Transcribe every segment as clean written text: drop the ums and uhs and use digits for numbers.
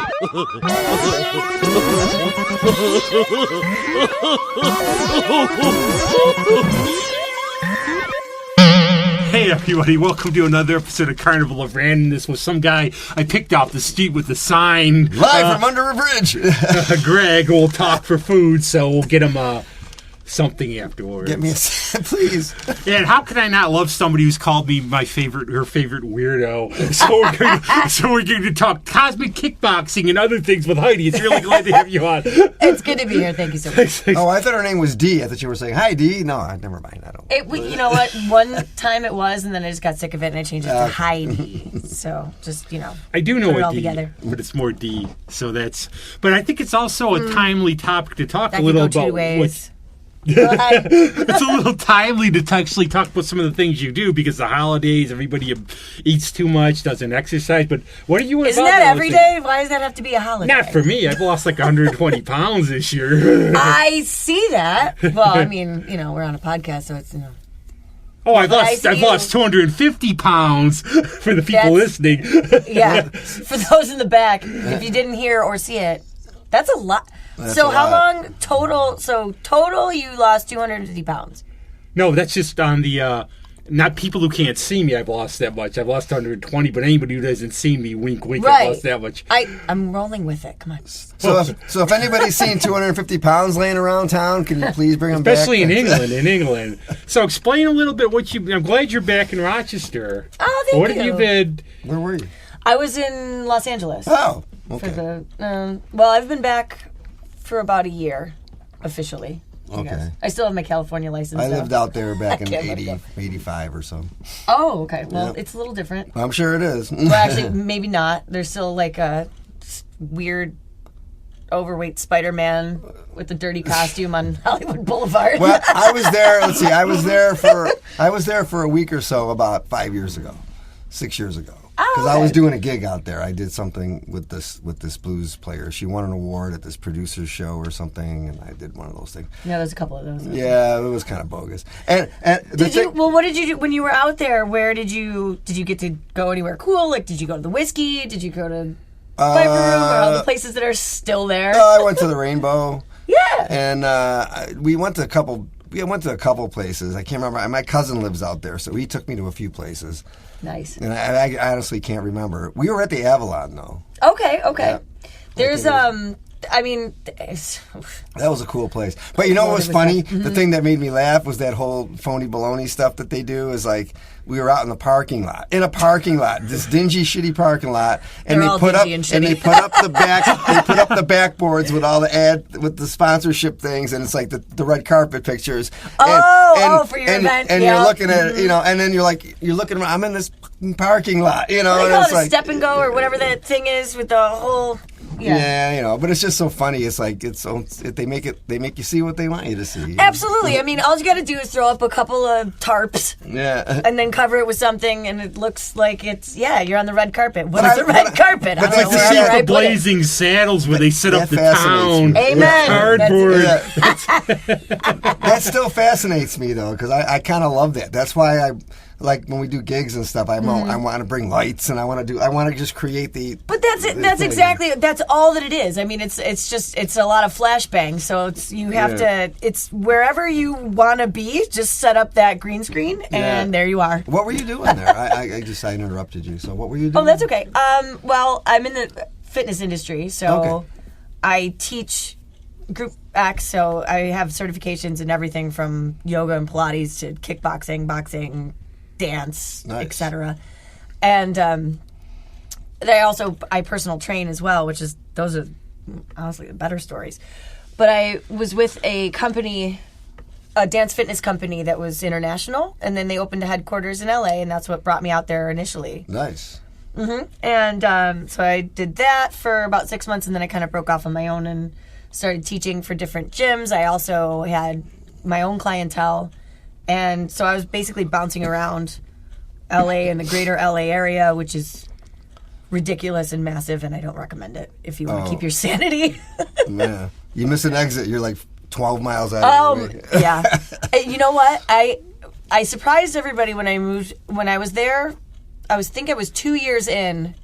Hey everybody, welcome to another episode of Carnival of Randomness with some guy I picked off the street with the sign. Live from under a bridge. Greg will talk for food, so we'll get him something afterwards. Get me a please. And how can I not love somebody who's called me her favorite weirdo? So we're going to talk cosmic kickboxing and other things with Heidi. It's really glad to have you on. It's good to be here. Thank you so much. Oh, I thought her name was Dee. I thought you were saying, hi, Dee. No, never mind. I don't. You know what? One time it was, and then I just got sick of it, and I changed it to Heidi. So just, I do know put it all D, together. but it's more D. So that's. But I think it's also a timely topic to talk That a little could go about. two ways. It's a little timely to actually talk about some of the things you do because the holidays, everybody eats too much, doesn't exercise. But what are you involved Isn't that in every with day? Why does that have to be a holiday? Not for me. I've lost like 120 pounds this year. I see that. Well, I mean, we're on a podcast, so it's, Oh, I've I lost 250 pounds for the people listening. Yeah. For those in the back, if you didn't hear or see it, that's a lot. So how long total? So total, you lost 250 pounds. No, that's just on the. Not people who can't see me. I've lost that much. I've lost 120, but anybody who doesn't see me, wink, wink. Right. I've lost that much. I'm rolling with it. Come on. So if anybody's seen 250 pounds laying around town, can you please bring them Especially back? Especially in England. So explain a little bit what you. I'm glad you're back in Rochester. Oh, thank you. What have you been? Where were you? I was in Los Angeles. Oh, okay. For the well, I've been back for about a year, officially. I guess. I still have my California license. I lived out there back in can't let it 80, go. 85 or so. Oh, okay. Well, Yep. it's a little different. I'm sure it is. Well, actually, maybe not. There's still like a weird, overweight Spider-Man with a dirty costume on Hollywood Boulevard. Well, I was there. Let's see. I was there for a week or so about 6 years ago. Because I was doing a gig out there. I did something with this blues player. She won an award at this producer's show or something, and I did one of those things. Yeah, there's a couple of those. Yeah, it was kind of bogus. And what did you do when you were out there? Where did you get to go anywhere cool? Like, did you go to the Whiskey? Did you go to Viper Room or all the places that are still there? I went to the Rainbow. Yeah. And we went to a couple. We went to a couple places. I can't remember. My cousin lives out there, so he took me to a few places. Nice. And I honestly can't remember. We were at the Avalon, though. Okay. Yeah. There's I mean, that was a cool place. But you know what was funny? The thing that made me laugh was that whole phony baloney stuff that they do. Is like we were out in the parking lot, this dingy, shitty parking lot, and they put up the backboards with all the sponsorship things, and it's like the red carpet pictures. For your event, and you're looking at it, and then you're looking around. I'm in this parking lot, They call it a step and go or whatever that thing is with the whole. Yeah, but it's just so funny. It's like they make you see what they want you to see. Absolutely. I mean, all you got to do is throw up a couple of tarps, and then cover it with something, and it looks like you're on the red carpet. What is the red carpet? I'd like to see the Blazing Saddles where they set up the town. Amen. Cardboard. That still fascinates me though, because I kind of love that. That's why I. Like when we do gigs and stuff, I want to bring lights and I want to just create the. But that's all that it is. I mean, it's a lot of flashbang. So you have to. It's wherever you want to be. Just set up that green screen and there you are. What were you doing there? I interrupted you. So what were you doing? Oh, that's okay. Well, I'm in the fitness industry, so I teach group acts. So I have certifications in everything from yoga and Pilates to kickboxing, boxing, dance, etc. And I personal train as well, those are honestly the better stories. But I was with a company, a dance fitness company that was international, and then they opened a headquarters in LA, and that's what brought me out there initially. Nice. And so I did that for about 6 months, and then I kind of broke off on my own and started teaching for different gyms. I also had my own clientele. And so I was basically bouncing around LA and the greater LA area, which is ridiculous and massive, and I don't recommend it if you want to keep your sanity. Yeah. You miss an exit, you're like 12 miles out of the way. Yeah. You know what? I surprised everybody when I moved. When I was there, I was 2 years in,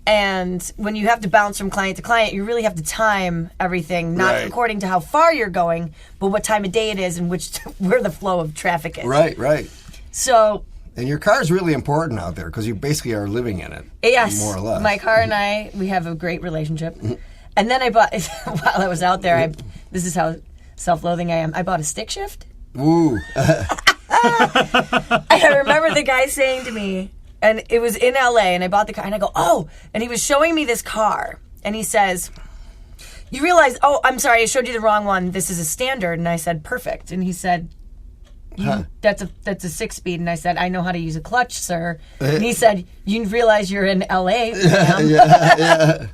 And when you have to bounce from client to client, you really have to time everything, not Right. according to how far you're going, but what time of day it is and where the flow of traffic is. Right. So, And your car is really important out there because you basically are living in it. yes, More or less. my car and we have a great relationship. And then I bought, while I was out there, this is how self-loathing I am, I bought a stick shift. Ooh. I remember the guy saying to me, and it was in LA, and I bought the car, and I go, oh, and he was showing me this car, and he says, you realize, oh, I'm sorry, I showed you the wrong one. This is a standard. And I said, perfect. And he said, that's a 6-speed. And I said, I know how to use a clutch, sir. And he said, you realize you're in LA, ma'am. Yeah.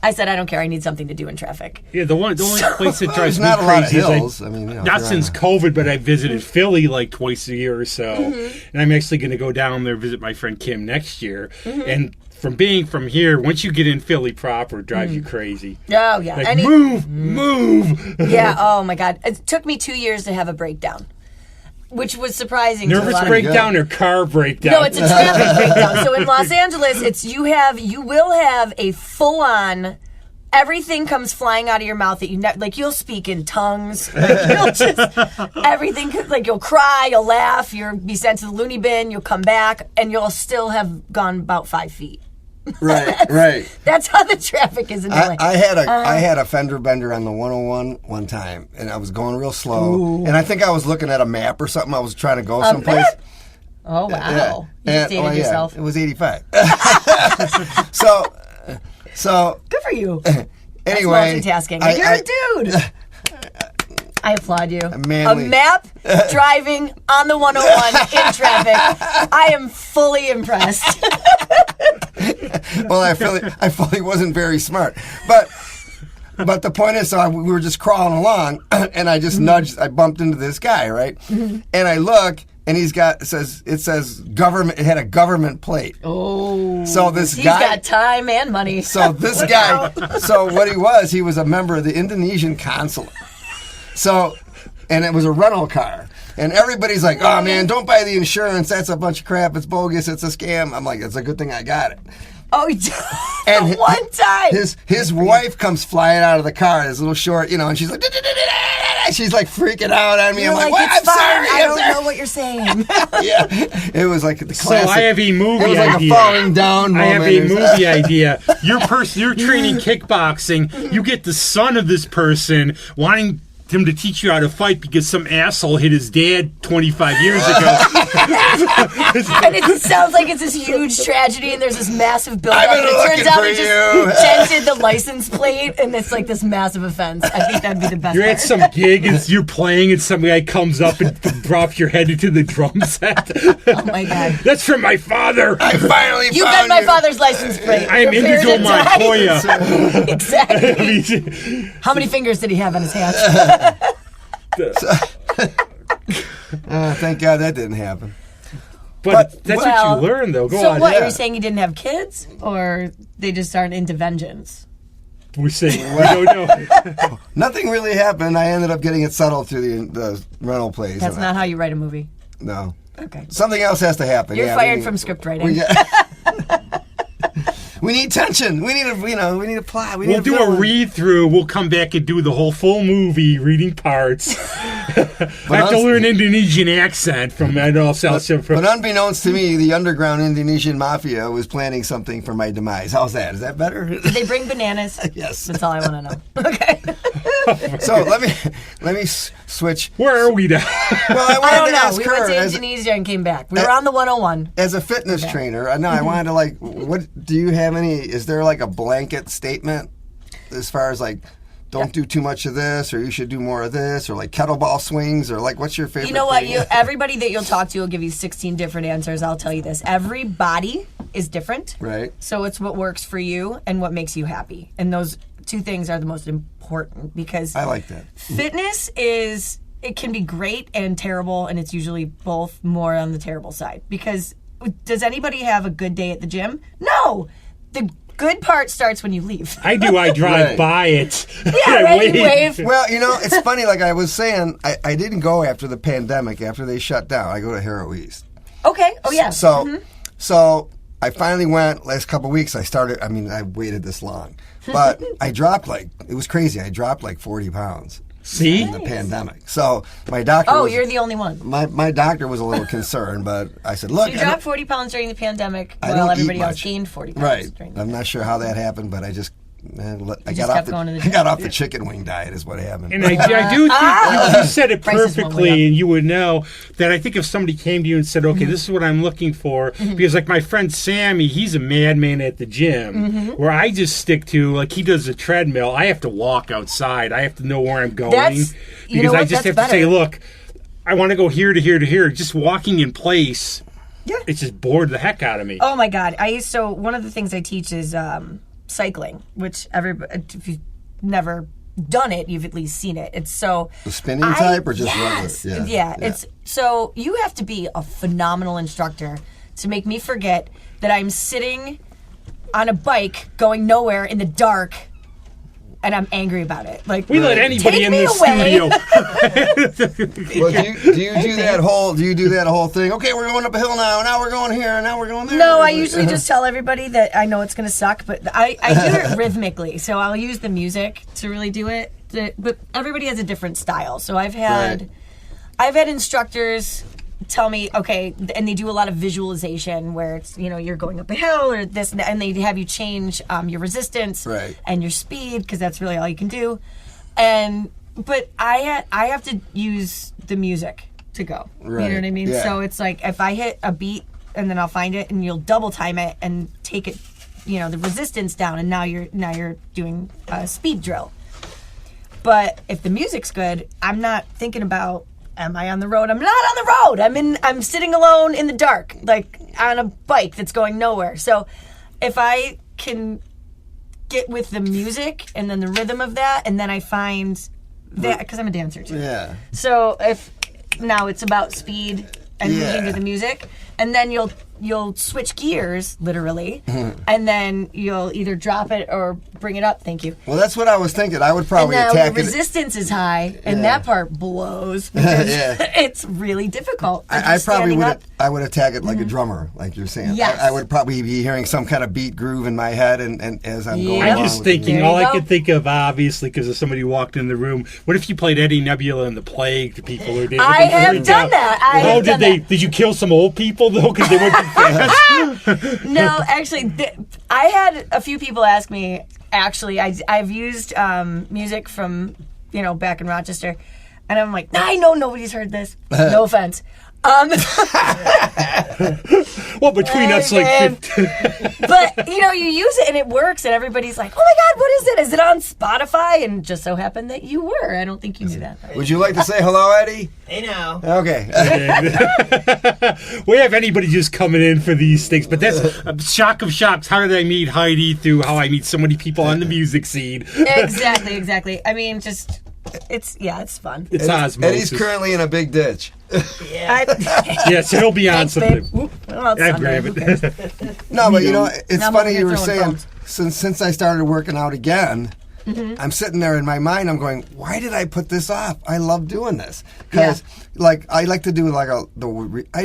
I said, I don't care. I need something to do in traffic. Yeah, the only place that drives There's me not a lot of crazy is hills. I mean, not since COVID, but I visited Philly like twice a year or so, and I'm actually going to go down there visit my friend Kim next year. And from being from here, once you get in Philly proper, it drives you crazy. Oh, yeah. Like, move. Yeah, oh, my God. It took me 2 years to have a breakdown, which was surprising to a Nervous lot of breakdown or car breakdown? No, it's a traffic breakdown. So in Los Angeles, you will have a full on. Everything comes flying out of your mouth that like you'll speak in tongues. Like you'll just everything. Like you'll cry, you'll laugh, you'll be sent to the loony bin, you'll come back, and you'll still have gone about 5 feet. Right. That's how the traffic is in LA. I had a fender bender on the 101 one time, and I was going real slow. Ooh. And I think I was looking at a map or something. I was trying to go someplace. Map? Oh wow! You just dated yourself. It was 85. So Good for you. anyway, That's multitasking. You're a dude. I applaud you. Manly. A map driving on the 101 in traffic. I am fully impressed. Well, I fully wasn't very smart, but the point is, we were just crawling along, and I just nudged. I bumped into this guy, right? And I look, and it says government. It had a government plate. Oh, so this he's guy got time and money. So this guy, so what he was a member of the Indonesian consulate. So, and it was a rental car. And everybody's like, oh man, don't buy the insurance. That's a bunch of crap. It's bogus. It's a scam. I'm like, it's a good thing I got it. Oh, and one time. His wife comes flying out of the car, this little short, and she's like, she's like freaking out on me. You're I'm like, it's I'm fine. sorry. I don't know what you're saying. Yeah. It was like the classic. So I have a movie It was like idea. a falling down moment. I have a movie idea. You're training kickboxing. You get the son of this person wanting him to teach you how to fight because some asshole hit his dad 25 years ago. And it sounds like it's this huge tragedy, and there's this massive buildup. I've been And it turns looking out for they just dented the license plate, and it's like this massive offense. I think that'd be the best. You're at part. some gig and you're playing, and some guy comes up and drops your head into the drum set. Oh my God! That's from my father. I finally You got found my you. father's license plate. I am Prepare Indigo to die. Montoya. Exactly. How many fingers did he have on his hand? Thank God that didn't happen. But that's what you learn, though. Go so on. what, yeah. are you saying you didn't have kids? Or they just aren't into vengeance? We're saying, we don't know. Nothing really happened. I ended up getting it settled through the rental place. That's not how you write a movie. No. Okay. Something else has to happen. You're Yeah, fired from script writing. We need tension. We need a plot. We'll do a read through. We'll come back and do the whole full movie, reading parts. I have to learn Indonesian accent from South. But unbeknownst to me, the underground Indonesian mafia was planning something for my demise. How's that? Is that better? Did they bring bananas? Yes. That's all I want to know. Okay. So let me switch. Where are we now? Well, I I wanted don't to know. ask We her went to as, Indonesia and came back. We were on the 101. as a fitness trainer. I wanted to what do you have any? Is there like a blanket statement as far as like? Don't do too much of this, or you should do more of this, or like kettlebell swings, or like what's your favorite? You know what? thing? Everybody that you'll talk to will give you 16 different answers. I'll tell you this: every body is different, Right. So it's what works for you and what makes you happy, and those two things are the most important because I like that. fitness it can be great and terrible, and it's usually both, more on the terrible side. Because does anybody have a good day at the gym? No. The good part starts when you leave. I do. I drive Right. by it. Yeah, right. You wave. Well, it's funny. Like I was saying, I didn't go after the pandemic. After they shut down, I go to Hero East. Okay. Oh yeah. So I finally went last couple of weeks. I waited this long, but I dropped it was crazy. I dropped 40 pounds. See? In the pandemic. So my doctor you're the only one. My doctor was a little concerned, but I said, look. So you dropped 40 pounds during the pandemic I while don't everybody eat else much. gained 40 pounds. Right. I'm not sure how that happened, but I just... I just kept going to the I gym. got off the chicken wing diet is what happened. And I do think you said it Prices won't perfectly, way up. and you would know that I think if somebody came to you and said, okay, this is what I'm looking for, because like my friend Sammy, he's a madman at the gym, where I just stick to, he does a treadmill, I have to walk outside. I have to know where I'm going. Because I just have to say, look, I want to go here to here to here. Just walking in place, it's just bored the heck out of me. Oh my God. One of the things I teach is cycling, which if you've never done it, you've at least seen it. It's so the spinning type or just regular? Yeah. It's so you have to be a phenomenal instructor to make me forget that I'm sitting on a bike going nowhere in the dark and I'm angry about it. We let anybody in this studio. Well, do you do that whole thing? Okay, we're going up a hill now. Now we're going here. Now we're going there. No, I usually just tell everybody that I know it's going to suck, but I do it rhythmically. So I'll use the music to really do it. But everybody has a different style. So I've had instructors tell me, okay, and they do a lot of visualization where it's, you're going up a hill or this, and they have you change your resistance and your speed, because that's really all you can do. But I have to use the music to go. Right. You know what I mean? Yeah. So it's like if I hit a beat and then I'll find it and you'll double time it and take it, the resistance down, and now you're doing a speed drill. But if the music's good, I'm not thinking about, am I on the road? I'm not on the road. I'm sitting alone in the dark, on a bike that's going nowhere. So if I can get with the music and then the rhythm of that, and then I find that, because I'm a dancer too. Yeah. So if now it's about speed and moving to the music, and then you'll switch gears, literally, and then you'll either drop it or bring it up. Thank you. Well, that's what I was thinking. I would probably and attack the resistance is high, and that part blows. It's really difficult. I probably would. I would attack it like a drummer, like you're saying. Yes. I would probably be hearing some kind of beat groove in my head, and as I'm going. I'm along just with the thinking, music. all I could think of, obviously, because if somebody walked in the room, what if you played Eddie Nebula and the Plague to people who did? I have done that. Did you kill some old people though? Because they went too fast. No, actually, I had a few people ask me. Actually, I've used music from back in Rochester, and I'm like, I know nobody's heard this. No offense. Well, between us, but you use it and it works, and everybody's like, "Oh my God, what is it? Is it on Spotify?" And just so happened that you were. I don't think you knew that. Would you like to say hello, Eddie? Hey now. Okay. We have anybody just coming in for these things, but that's a shock of shocks. How did I meet Heidi? Through how I meet so many people on the music scene. Exactly. I mean, just it's fun. It's osmosis. Eddie's currently in a big ditch. Yes, he'll be on Thanks, something. babe. Oop, well, it's I Sunday. grab it. No, but it's Now I'm funny over you here were throwing saying bones. since I started working out again. I'm sitting there in my mind. I'm going, why did I put this off? I love doing this because, I like to do I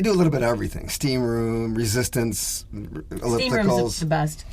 do a little bit of everything: steam room, resistance, ellipticals. Steam room's the best.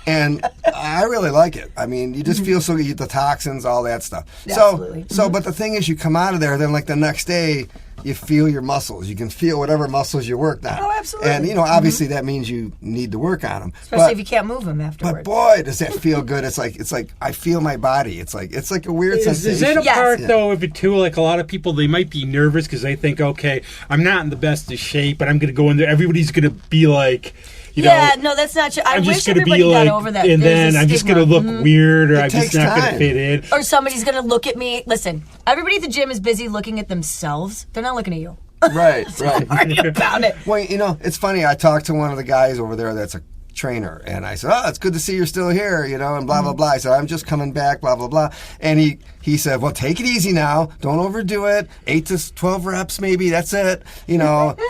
And I really like it. I mean, you just feel so good, the toxins, all that stuff. Absolutely. But the thing is, you come out of there, then the next day, you feel your muscles. You can feel whatever muscles you worked on. Oh, absolutely. And obviously that means you need to work on them. Especially if you can't move them afterwards. But boy, does that feel good! It's like I feel my body. It's like a weird sensation. Is that a Yes. part though of it too? Like a lot of people, they might be nervous because they think, okay, I'm not in the best of shape, but I'm going to go in there. Everybody's going to be like. No, that's not true. I I'm wish just going to everybody be got like, over that. and There's then a I'm just going to stigma. look weird, or I'm takes just not going to time. fit in. Or somebody's going to look at me. Listen, everybody at the gym is busy looking at themselves. They're not looking at you. Right. Worry about it. Well, it's funny. I talked to one of the guys over there that's a trainer, and I said, "Oh, it's good to see you're still here," and blah blah blah. I said, "I'm just coming back," blah blah blah. And he said, "Well, take it easy now. Don't overdo it. 8 to 12 reps, maybe. That's it.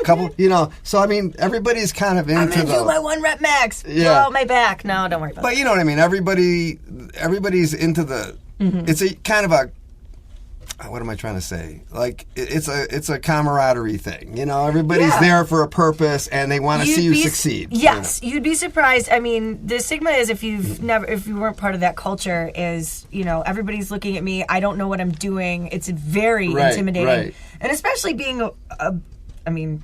Couple. So I mean, everybody's kind of into I'm going to do my 1 rep max. Yeah. Oh, my back. No, don't worry about it. But you know what I mean. Everybody's into the. It's a kind of a what am I trying to say? Like it's a camaraderie thing. Everybody's there for a purpose, and they want to see you succeed. Yes, you'd be surprised. I mean, the stigma is if you weren't part of that culture, is everybody's looking at me. I don't know what I'm doing. It's very intimidating, and especially being I mean,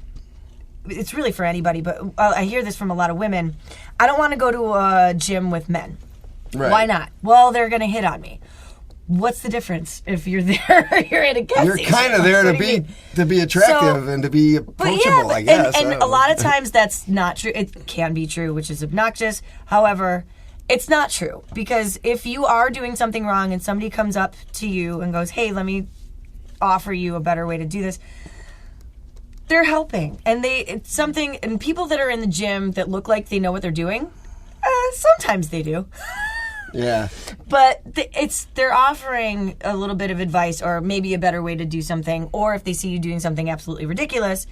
it's really for anybody, but I hear this from a lot of women. I don't want to go to a gym with men. Right. Why not? Well, they're going to hit on me. What's the difference if you're there? You're at a gas You're station. kind of there to be attractive and to be approachable, I guess. And a lot of times that's not true. It can be true, which is obnoxious. However, it's not true, because if you are doing something wrong and somebody comes up to you and goes, "Hey, let me offer you a better way to do this," they're helping, and it's something. And people that are in the gym that look like they know what they're doing, sometimes they do. Yeah. But they're offering a little bit of advice, or maybe a better way to do something. Or if they see you doing something absolutely ridiculous,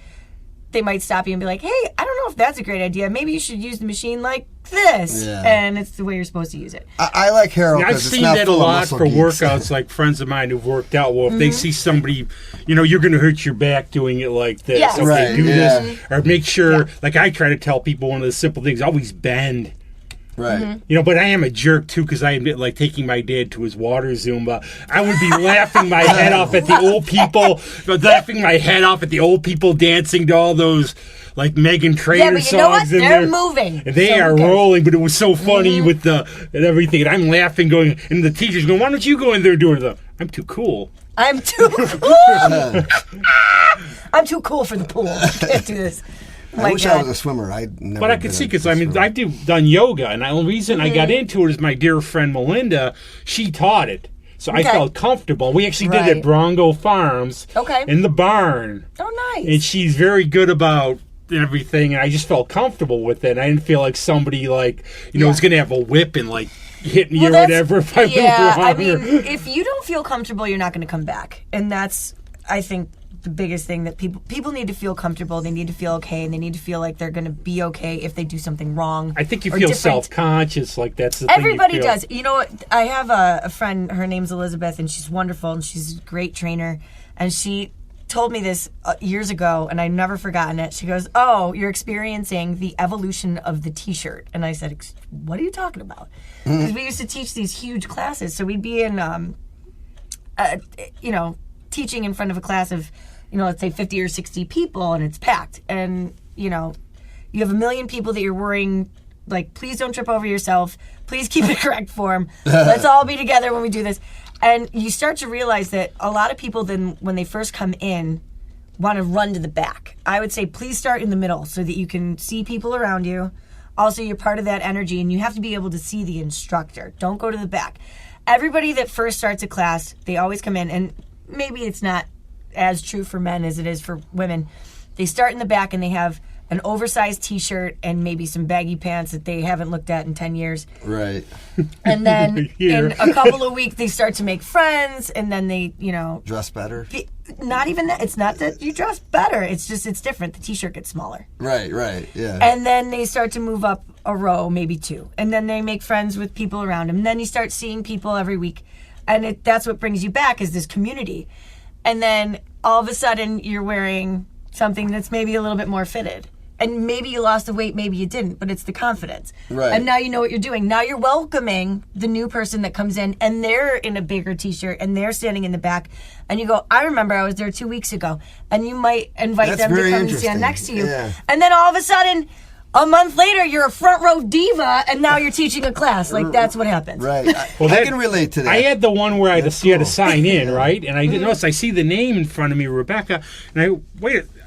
they might stop you and be like, "Hey, I don't know if that's a great idea. Maybe you should use the machine like this." Yeah. And it's the way you're supposed to use it. I like Harold I've because it's seen not that a full of lot muscle for geeks. workouts, like friends of mine who've worked out. Well, if they see somebody, you're going to hurt your back doing it like this. Yes. Okay, Right, do yeah. this. Or make sure, like I try to tell people one of the simple things, always bend. Right. But I am a jerk too, because I admit, like taking my dad to his water Zumba, I would be laughing my head off at the old people, dancing to all those like Meghan Trainor Yeah, but you know what? songs. And They're moving. They So are who cares? rolling, but it was so funny with and everything. And I'm laughing, going, and the teacher's going, "Why don't you go in there doing the? I'm too cool." I'm too cool. I'm too cool for the pool. I can't do this. Oh I wish God. I was a swimmer. But I could see, because I've done yoga, and the only reason I got into it is my dear friend Melinda. She taught it, so I felt comfortable. We actually did it at Bronco Farms, in the barn. Oh, nice. And she's very good about everything, and I just felt comfortable with it. I didn't feel like somebody was going to have a whip and like hit me or whatever if I went wrong. I mean, if you don't feel comfortable, you're not going to come back, and that's, I think, the biggest thing that people need to feel comfortable. They need to feel okay, and they need to feel like they're going to be okay if they do something wrong. I think you feel self-conscious, like that's the Everybody thing you feel. does. You know what? I have a friend. Her name's Elizabeth, and she's wonderful, and she's a great trainer. And she told me this years ago, and I've never forgotten it. She goes, "Oh, you're experiencing the evolution of the T-shirt." And I said, "What are you talking about?" Because we used to teach these huge classes, so we'd be in, teaching in front of a class of, let's say 50 or 60 people, and it's packed. And, you have a million people that you're worrying, like, please don't trip over yourself. Please keep the correct form. Let's all be together when we do this. And you start to realize that a lot of people then, when they first come in, want to run to the back. I would say please start in the middle so that you can see people around you. Also, you're part of that energy, and you have to be able to see the instructor. Don't go to the back. Everybody that first starts a class, they always come in, and maybe it's not as true for men as it is for women. They start in the back, and they have an oversized T-shirt and maybe some baggy pants that they haven't looked at in 10 years. Right. And then in a couple of weeks, they start to make friends, and then they, dress better. Not even that. It's not that you dress better. It's just, it's different. The T-shirt gets smaller. Right, yeah. And then they start to move up a row, maybe two. And then they make friends with people around them. And then you start seeing people every week. And that's what brings you back, is this community. And then all of a sudden you're wearing something that's maybe a little bit more fitted. And maybe you lost the weight, maybe you didn't, but it's the confidence. Right. And now you know what you're doing. Now you're welcoming the new person that comes in, and they're in a bigger T-shirt, and they're standing in the back. And you go, I remember I was there 2 weeks ago. And you might invite them to come and stand next to you. Yeah. And then all of a sudden, a month later, you're a front row diva, and now you're teaching a class. Like, that's what happens. Right. I can relate to that. I had the one where you had to sign in, right? And I didn't notice. I see the name in front of me, Rebecca, and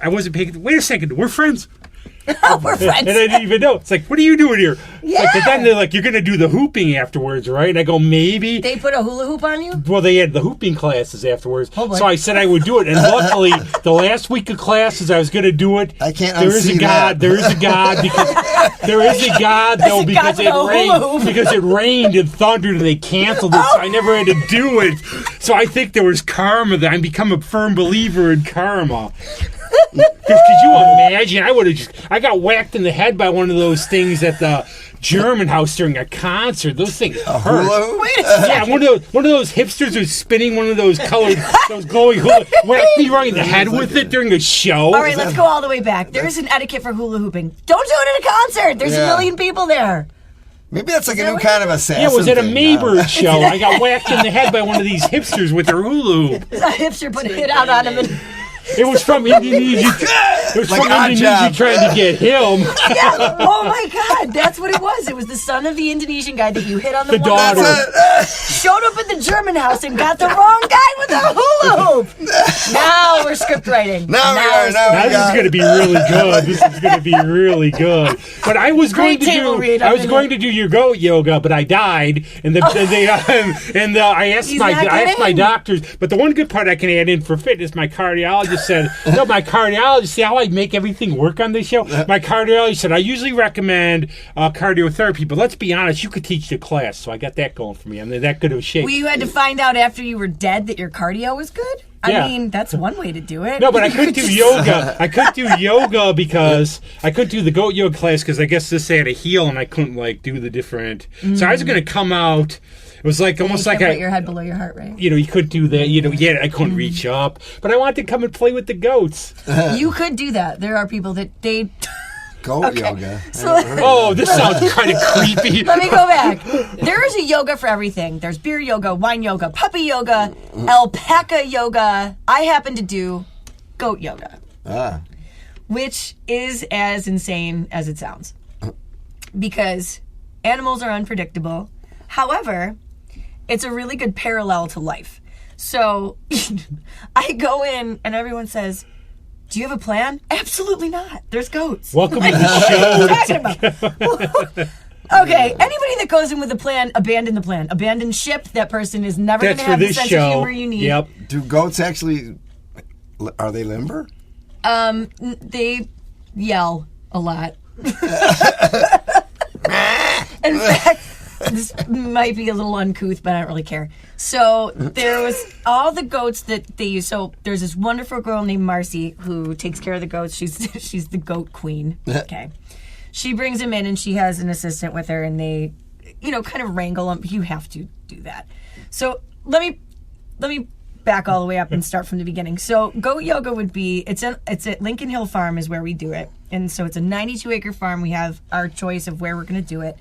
I wasn't paying. Wait a second, we're friends. We're friends. And I didn't even know. It's like, what are you doing here? Yeah. But then they're like, you're going to do the hooping afterwards, right? And I go, maybe. They put a hula hoop on you? Well, they had the hooping classes afterwards. Oh, boy. So I said I would do it. And luckily, the last week of classes, I was going to do it. I can't There is a unsee God. that. There is a God. There is a God, though, a because God it with a hula rained. hoop. Because it rained and thundered, and they canceled it. So I never had to do it. So I think there was karma. That I become a firm believer in karma. Could you imagine? I got whacked in the head by one of those things at the German house during a concert. Those things hurt. Hula hoop? Wait a second. Yeah, one of those hipsters was spinning one of those colored, those glowing hula, whacked me right in the head with it during a show. All right, let's go all the way back. There's an etiquette for hula hooping. Don't do it at a concert. There's a million people there. Maybe that's like a new kind of assassin. Yeah, it was at a thing, Maybird show. I got whacked in the head by one of these hipsters with their hula hoop. A hipster put a hit out on him. And It was from Indonesia. It was Like from Odd Indonesia Job. trying to get him. yeah. Oh my God, that's what it was. It was the son of the Indonesian guy that you hit on the The one daughter. showed up at the German house and got the wrong guy with the hula hoop. Now we're script writing. Now we are. Now this is going to be really good. This is going to be really good. But I was going Great to table do. read, I was I'm going to do your goat yoga, but I died, and I asked He's my not kidding. doctors. But the one good part I can add in for fitness, my cardiologist said, no, my cardiologist. See how I make everything work on this show. My cardiologist said I usually recommend cardiotherapy, but let's be honest, you could teach the class, so I got that going for me. I'm that good of a shape. Well, you had to find out after you were dead that your cardio was good? Yeah. I mean, that's one way to do it. No, but I couldn't do yoga. I couldn't do yoga because I couldn't do the goat yoga class because I guess this had a heel and I couldn't do the different. So I was going to come out. It was almost like put your head below your heart rate. you couldn't do that. Yeah, I couldn't reach up, but I wanted to come and play with the goats. You could do that. There are people that they. Goat yoga. So Oh, this sounds kind of creepy. let me go back. There is a yoga for everything. There's beer yoga, wine yoga, puppy yoga, alpaca yoga. I happen to do goat yoga, which is as insane as it sounds, because animals are unpredictable. However, it's a really good parallel to life. So I go in and everyone says, do you have a plan? Absolutely not. There's goats. Welcome to the What are you show. talking about? Okay, anybody that goes in with a plan, abandon the plan. Abandon ship. That person is never going That's to for have the this sense of show. humor you need. Yep. Do goats actually? Are they limber? They yell a lot. In fact, this might be a little uncouth, but I don't really care. So there was all the goats that they use. So there's this wonderful girl named Marcy who takes care of the goats. She's the goat queen. Okay. She brings them in and she has an assistant with her and they, kind of wrangle them. You have to do that. So let me back all the way up and start from the beginning. So goat yoga would be, it's at Lincoln Hill Farm is where we do it. And so it's a 92-acre farm. We have our choice of where we're going to do it.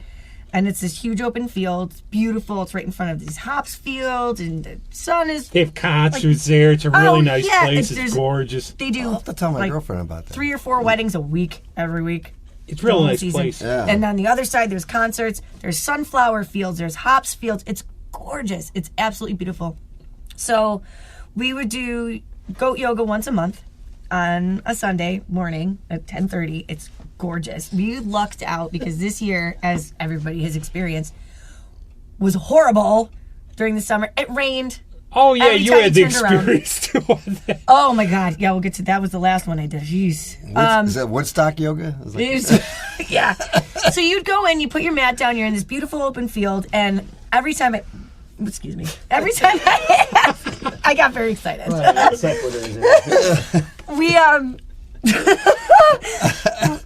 And it's this huge open field. It's beautiful. It's right in front of these hops fields, and the sun is. They have concerts there. It's a really nice yeah, place. It's gorgeous. They do. I'll have to tell my girlfriend about that. 3 or 4 weddings a week, every week. It's a real the whole nice season. place. Yeah. And on the other side, there's concerts. There's sunflower fields. There's hops fields. It's gorgeous. It's absolutely beautiful. So we would do goat yoga once a month on a Sunday morning at 10:30. It's gorgeous. We lucked out because this year, as everybody has experienced, was horrible during the summer. It rained. Oh, yeah, Every you time had you the turned around. experience too on that. Oh my God! Yeah, we'll get to that. Was the last one I did. Jeez. Is that Woodstock yoga? It's like- Yeah. So you'd go in, you put your mat down, you're in this beautiful open field, and every time I got very excited.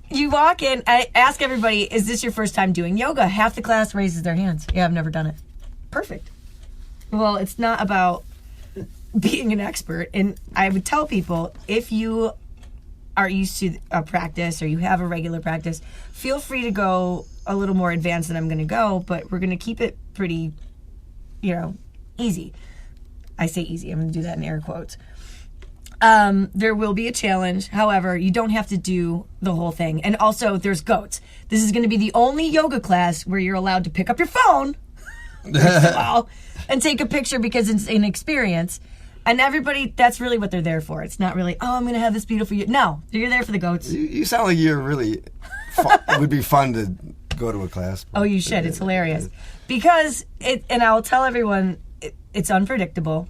You walk in, I ask everybody, is this your first time doing yoga? Half the class raises their hands. Yeah, I've never done it. Perfect. Well, it's not about being an expert. And I would tell people, if you are used to a practice or you have a regular practice, feel free to go a little more advanced than I'm going to go, but we're going to keep it pretty, easy. I say easy. I'm going to do that in air quotes. There will be a challenge. However, you don't have to do the whole thing. And also, there's goats. This is going to be the only yoga class where you're allowed to pick up your phone, first of all, and take a picture because it's an experience. And everybody, that's really what they're there for. It's not really, I'm going to have this beautiful... No, you're there for the goats. You sound like you're really... It would be fun to go to a class. Oh, you should. It's hilarious. Because, and I'll tell everyone, it's unpredictable.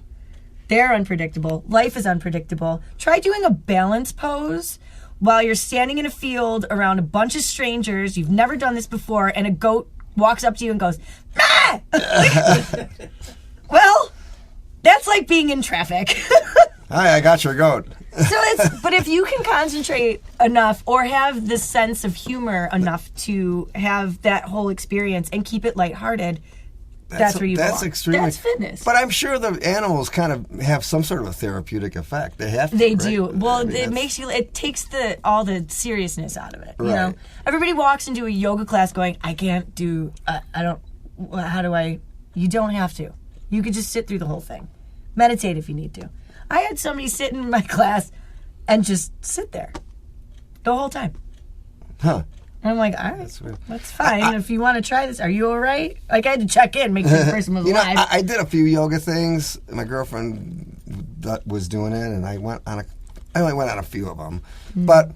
They're unpredictable. Life is unpredictable. Try doing a balance pose while you're standing in a field around a bunch of strangers. You've never done this before, and a goat walks up to you and goes, "Ah!" Well, that's like being in traffic. Hi, I got your goat. But if you can concentrate enough or have the sense of humor enough to have that whole experience and keep it lighthearted, that's where you belong. That's extremely. That's fitness. But I'm sure the animals kind of have some sort of a therapeutic effect. They have to. They right? do. Well, I mean, it makes you. It takes all the seriousness out of it. You know, everybody walks into a yoga class going, "I can't do. I don't. How do I?" You don't have to. You could just sit through the whole thing. Meditate if you need to. I had somebody sit in my class and just sit there the whole time. Huh. And I'm like, all right, that's fine. If you want to try this, are you all right? Like, I had to check in, make sure the person was alive. I did a few yoga things. My girlfriend was doing it, and I only went on a few of them. Mm. But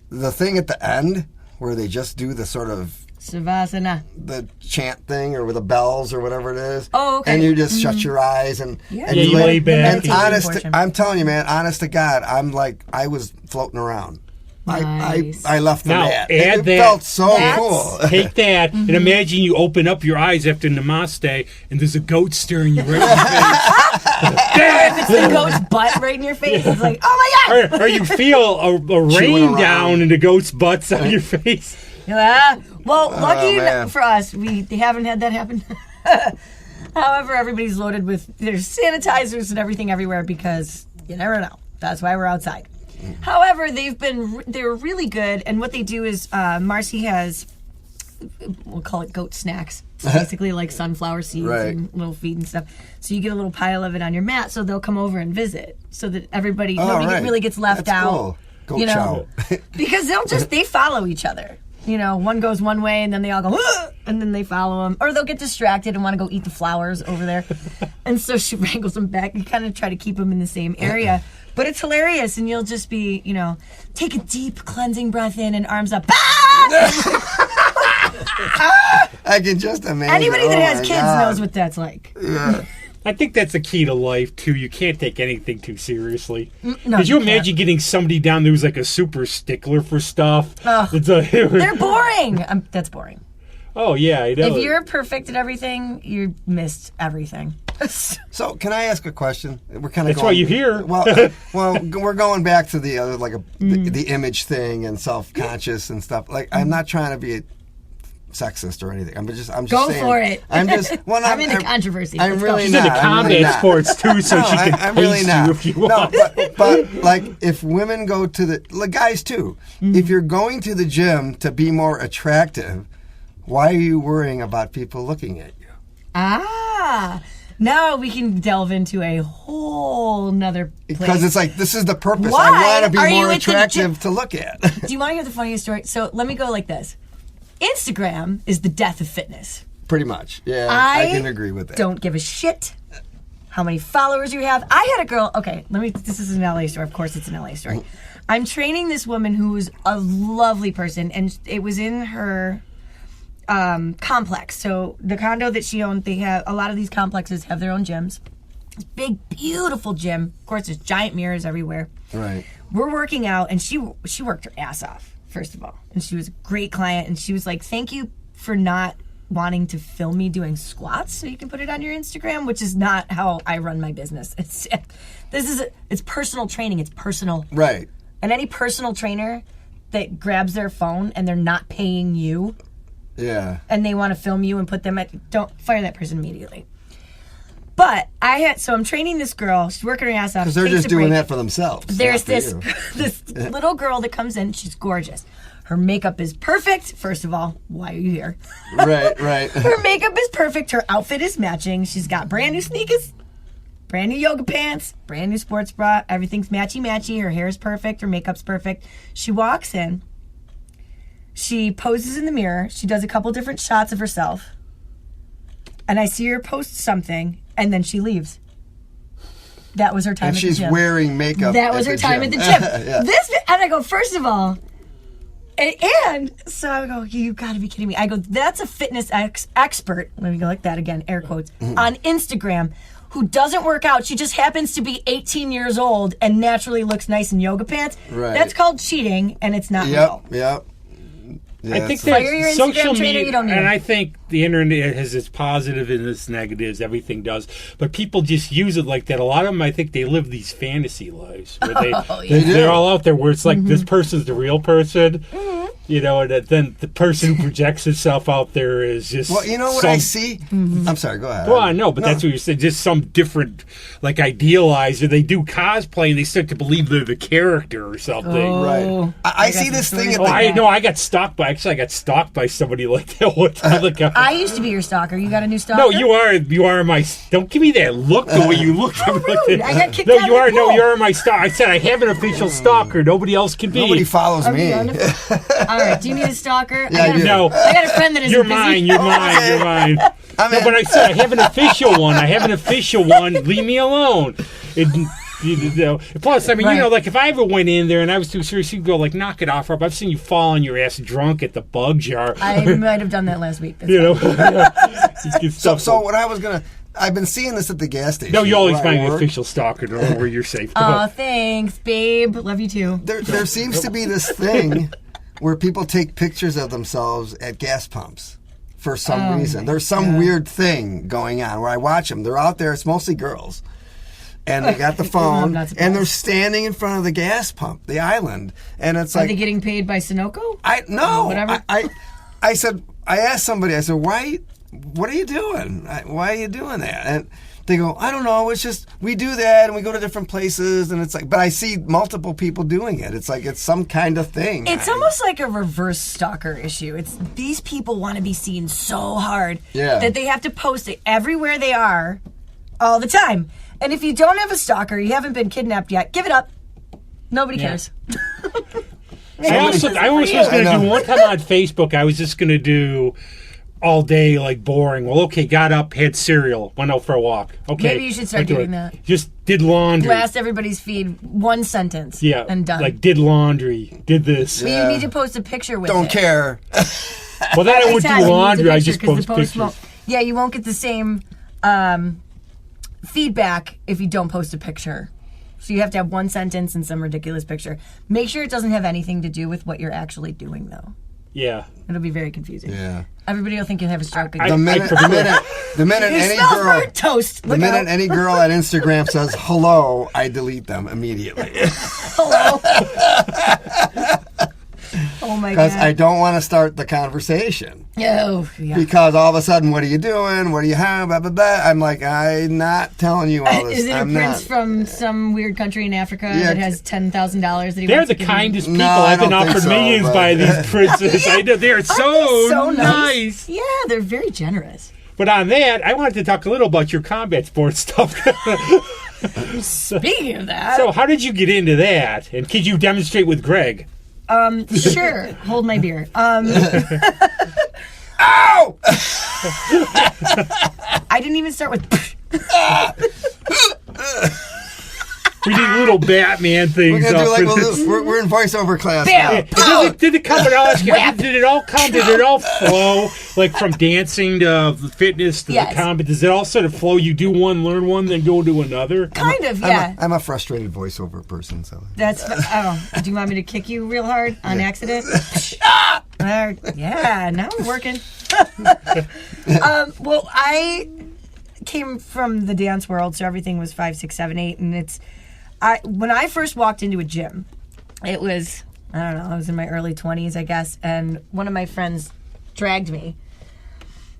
the thing at the end, where they just do the sort of Savasana, the chant thing, or with the bells, or whatever it is. Oh, okay. And you just shut your eyes and you lay back. And I'm telling you, man, honest to God, I was floating around. Nice. I left the mat. It felt so cool. Take that and imagine you open up your eyes after Namaste and there's a goat staring you right in the face. If it's the goat's butt right in your face, it's like, oh my God! Or you feel a rain down and the goat's butt's on your face. Yeah. Well, lucky for us, we haven't had that happen. However, everybody's loaded with there's sanitizers and everything everywhere because you never know. That's why we're outside. However, they're really good, and what they do is Marcy has, we'll call it goat snacks. It's basically like sunflower seeds and little feed and stuff. So you get a little pile of it on your mat, so they'll come over and visit, so that nobody really gets left out. Cool. Goat chow. Because they follow each other. You know, one goes one way, and then they all go, and then they follow them. Or they'll get distracted and want to go eat the flowers over there. And so she wrangles them back. You kind of try to keep them in the same area. But it's hilarious, and you'll just be, take a deep cleansing breath in and arms up. I can just imagine. Anybody that has kids knows what that's like. Yeah. I think that's the key to life, too. You can't take anything too seriously. No, Could you imagine getting somebody down there who's like a super stickler for stuff? They're boring. That's boring. Oh, yeah, I know. If you're perfect at everything, you missed everything. So, can I ask a question? We're kind of. That's why you're here. Well, we're going back to the other, the image thing and self-conscious and stuff. Like, I'm not trying to be sexist or anything. I'm just go saying, for it. I'm just. Well, I'm into controversy. I'm really She's not. into combat sports too, so she can I'm really pace not. you if you want. No, but like if women go to the guys too, if you're going to the gym to be more attractive, why are you worrying about people looking at you? Now we can delve into a whole nother place. Because it's like, this is the purpose. Why I want to are be you more at the attractive to look at. Do you want to hear the funniest story? So let me go like this. Instagram is the death of fitness. Pretty much. Yeah, I can agree with that. Don't give a shit how many followers you have. I had a girl, this is an LA story. Of course it's an LA story. I'm training this woman who was a lovely person, and it was in her complex. So the condo that she owned, they have a lot of these complexes have their own gyms. This big, beautiful gym. Of course, there's giant mirrors everywhere. Right. We're working out, and she worked her ass off, first of all. And she was a great client, and she was like, thank you for not wanting to film me doing squats so you can put it on your Instagram, which is not how I run my business. It's personal training. It's personal. Right. And any personal trainer that grabs their phone and they're not paying you, and they want to film you and put them don't fire that person immediately. But I'm training this girl. She's working her ass off. Because they're just doing that for themselves. There's this little girl that comes in. She's gorgeous. Her makeup is perfect. First of all, why are you here? Right. Her makeup is perfect. Her outfit is matching. She's got brand new sneakers, brand new yoga pants, brand new sports bra. Everything's matchy-matchy. Her hair is perfect. Her makeup's perfect. She walks in. She poses in the mirror. She does a couple different shots of herself. And I see her post something, and then she leaves. That was her time at the gym. And she's wearing makeup. That was her time at the gym. And I go, first of all, and so I go, you got to be kidding me. I go, that's a fitness expert. Let me go like that again, air quotes, on Instagram, who doesn't work out. She just happens to be 18 years old and naturally looks nice in yoga pants. Right. That's called cheating, and it's not real. Yep. Yeah, I think that's social media, and I think the internet has its positive and its negatives. Everything does, but people just use it like that. A lot of them, I think, they live these fantasy lives where they're all out there. Where it's like this person's the real person, you know, and then the person who projects himself out there is just. Well, you know what I see. I'm sorry. Go ahead. Well, I know, but that's what you're saying. Just some different, like idealizer. They do cosplay and they start to believe they're the character or something. Right. I see this thing. I got stalked by. Actually, I got stalked by somebody like that one time. I used to be your stalker. You got a new stalker? No, you are my. Don't give me that look the way you look. How rude. I got kicked no, out you of are. the No, pool. you are my stalker. I said I have an official stalker. Nobody else can be. Nobody follows me. All right. Do you need a stalker? Yeah, I do. No, I got a friend that is you're mine. You're mine. You're mine. No, but I said I have an official one. I have an official one. Leave me alone. Plus, I mean, you know, like if I ever went in there and I was too serious, you'd go like, knock it off, Rob. I've seen you fall on your ass drunk at the bug jar. I might have done that last week. That's you know. So what I was gonna. I've been seeing this at the gas station. No, you always where I find an work. official stalker to know where you're safe. Oh, thanks, babe. Love you too. There seems to be this thing where people take pictures of themselves at gas pumps for some reason. There's some weird thing going on where I watch them. They're out there. It's mostly girls. And they got the phone, and they're standing in front of the gas pump, the island, and it's like... Are they getting paid by Sunoco? No. Whatever? I said, I asked somebody, I said, what are you doing? Why are you doing that? And they go, I don't know, it's just, we do that, and we go to different places, and it's like, but I see multiple people doing it. It's like, it's some kind of thing. It's almost like a reverse stalker issue. It's these people want to be seen so hard that they have to post it everywhere they are all the time. And if you don't have a stalker, you haven't been kidnapped yet, give it up. Nobody cares. I was going to do one time on Facebook, I was just going to do all day, like boring. Well, okay, got up, had cereal, went out for a walk. Okay. Maybe you should start doing that. Just did laundry. Blast everybody's feed, one sentence. Yeah. And done. Like, did laundry, did this. But you need to post a picture with Don't it. care. Well, then I won't do laundry, I just post the pictures. Yeah, you won't get the same feedback if you don't post a picture. So you have to have one sentence and some ridiculous picture. Make sure it doesn't have anything to do with what you're actually doing, though. Yeah. It'll be very confusing. Yeah. Everybody will think you have a stroke. The minute any girl at Instagram says hello, I delete them immediately. Hello. Oh my god. Because I don't want to start the conversation. Oh, yeah. Because all of a sudden, what are you doing? What do you have? Blah, blah, blah. I'm like, I'm not telling you all this. Is it a prince from some weird country in Africa that has $10,000 that he They're wants the to give kindest you? people. No, I've been I don't offered think so, millions but- by these princes. I know they're so nice. Yeah, they're very generous. But on that, I wanted to talk a little about your combat sports stuff. Speaking of that. So how did you get into that? And could you demonstrate with Greg? Sure. Hold my beer. Ow! I didn't even start with. We did little Batman things. We're in voiceover class Bam! now. Did it come? Did it all come? Did it all flow? Like from dancing to fitness to the combat? Does it all sort of flow? You do one, learn one, then go to another. Kind of, yeah. I'm a frustrated voiceover person, so. That's. I don't know. Do you want me to kick you real hard on accident? Yeah, now we're working. Well, I came from the dance world, so everything was 5, 6, 7, 8, and it's. When I first walked into a gym, it was, I don't know, I was in my early 20s, I guess, and one of my friends dragged me.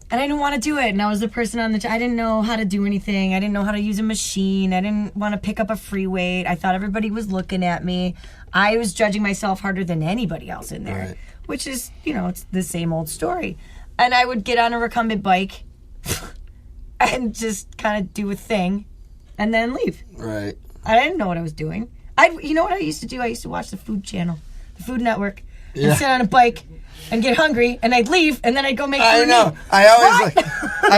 And I didn't want to do it, and I was the person on I didn't know how to do anything. I didn't know how to use a machine. I didn't want to pick up a free weight. I thought everybody was looking at me. I was judging myself harder than anybody else in there, which is, it's the same old story. And I would get on a recumbent bike and just kind of do a thing and then leave. Right. I didn't know what I was doing. You know what I used to do? I used to watch the Food Channel, the Food Network, and sit on a bike and get hungry, and I'd leave, and then I'd go make food. I know. I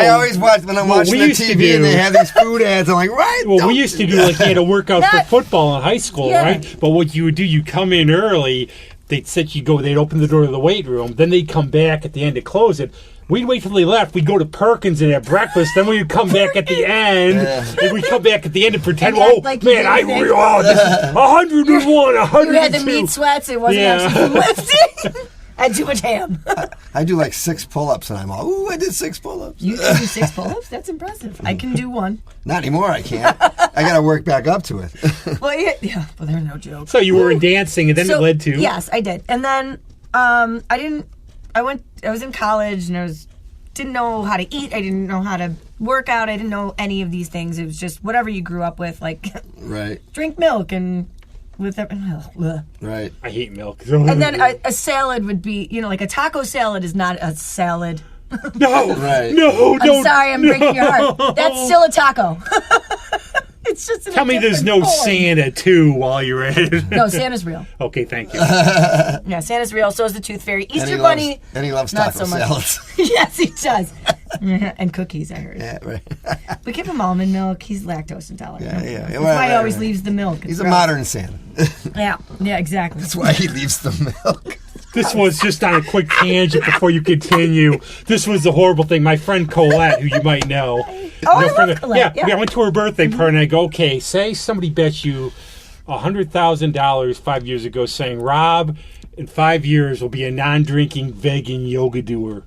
always watch when I'm watching the TV and they have these food ads. I'm like, right? Well, we used to do like you had to work out for football in high school, right? But what you would do, you come in early. They'd they'd open the door to the weight room. Then they'd come back at the end to close it. We'd wait till they left. We'd go to Perkins and have breakfast. Then we'd come back at the end. And we'd come back at the end and pretend, this is 101, 102. You had the meat sweats. It wasn't actually from lifting. I had too much ham. I do like 6 pull-ups, and I'm all, ooh, I did 6 pull-ups. You can do 6 pull-ups? That's impressive. I can do 1. Not anymore, I can't. I got to work back up to it. Well, yeah, well, they're no joke. So you were in dancing, and then it led to... Yes, I did. And then I was in college, and didn't know how to eat. I didn't know how to work out. I didn't know any of these things. It was just whatever you grew up with, like Right. drink milk and with that. Right. I hate milk. And then a salad would be, like a taco salad is not a salad. No, Right. no, I'm sorry, I'm breaking your heart. That's still a taco. It's just Tell me there's no Santa, too, while you're at it. No, Santa's real. Okay, thank you. Yeah, Santa's real. So is the Tooth Fairy. Easter Bunny. And he loves not taco so much. salads. Yes, he does. And cookies, I heard. Yeah, right. We give him almond milk. He's lactose intolerant. Yeah. That's why he always leaves the milk. He's a modern Santa. Yeah, exactly. That's why he leaves the milk. This was just on a quick tangent before you continue. This was the horrible thing. My friend Colette, who you might know. I love Colette. Yeah, I went to her birthday party, and I go, okay, say somebody bet you $100,000 5 years ago saying, Rob, in 5 years, will be a non-drinking vegan yoga doer.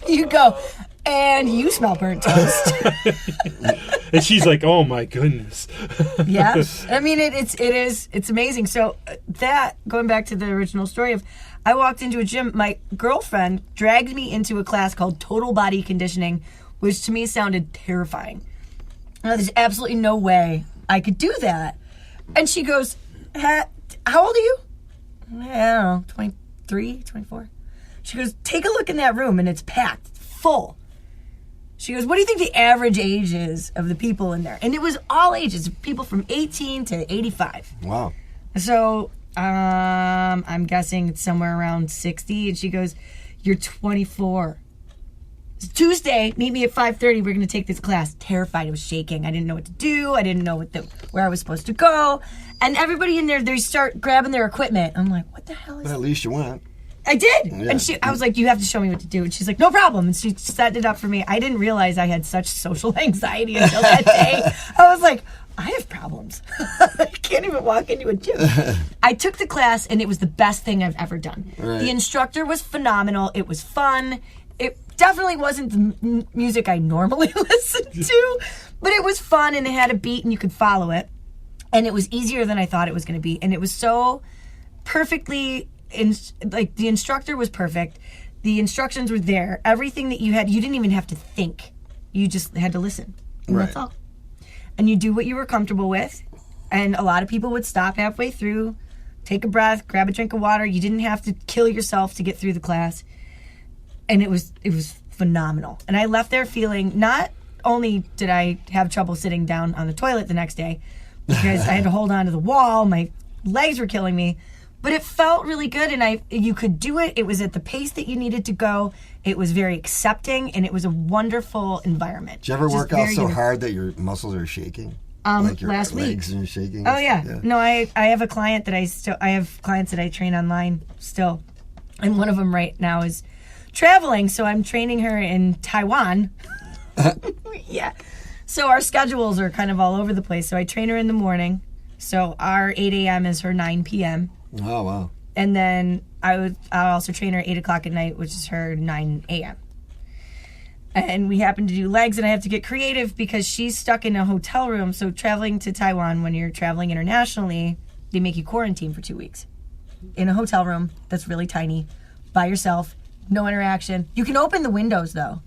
You go, and you smell burnt toast. And she's like, oh, my goodness. Yeah. I mean, it's amazing. So that, going back to the original story of, I walked into a gym, my girlfriend dragged me into a class called Total Body Conditioning, which to me sounded terrifying. Now, there's absolutely no way I could do that. And she goes, how old are you? I don't know, 23, 24. She goes, take a look in that room, and it's packed, full. She goes, what do you think the average age is of the people in there? And it was all ages, people from 18 to 85. Wow. So I'm guessing it's somewhere around 60. And she goes, you're 24. It's Tuesday, meet me at 5:30. We're going to take this class. Terrified. I was shaking. I didn't know what to do. I didn't know where I was supposed to go. And everybody in there, they start grabbing their equipment. I'm like, what the hell is But at least you went. I did. Yeah. And I was like, you have to show me what to do. And she's like, no problem. And she set it up for me. I didn't realize I had such social anxiety until that day. I was like, I have problems. I can't even walk into a gym. I took the class, and it was the best thing I've ever done. Right. The instructor was phenomenal. It was fun. It definitely wasn't the music I normally listen to, but it was fun, and it had a beat, and you could follow it. And it was easier than I thought it was going to be. And it was so perfectly... the instructor was perfect. The instructions were there. Everything that you didn't even have to think. You just had to listen. And Right. that's all. And you do what you were comfortable with. And a lot of people would stop halfway through, take a breath, grab a drink of water. You didn't have to kill yourself to get through the class. And it was phenomenal. And I left there feeling, not only did I have trouble sitting down on the toilet the next day, because I had to hold on to the wall, my legs were killing me, but it felt really good, and you could do it. It was at the pace that you needed to go. It was very accepting, and it was a wonderful environment. Did you ever work out so hard that your muscles are shaking? Like your last legs week. are shaking? Oh, yeah. No, I have a client that I have clients that I train online still, and one of them right now is traveling, so I'm training her in Taiwan. Yeah. So our schedules are kind of all over the place. So I train her in the morning. So our 8 a.m. is her 9 p.m. Oh, wow. And then I'll also train her 8 o'clock at night, which is her 9 a.m. And we happen to do legs, and I have to get creative because she's stuck in a hotel room. So traveling to Taiwan, when you're traveling internationally, they make you quarantine for 2 weeks in a hotel room that's really tiny, by yourself, no interaction. You can open the windows, though,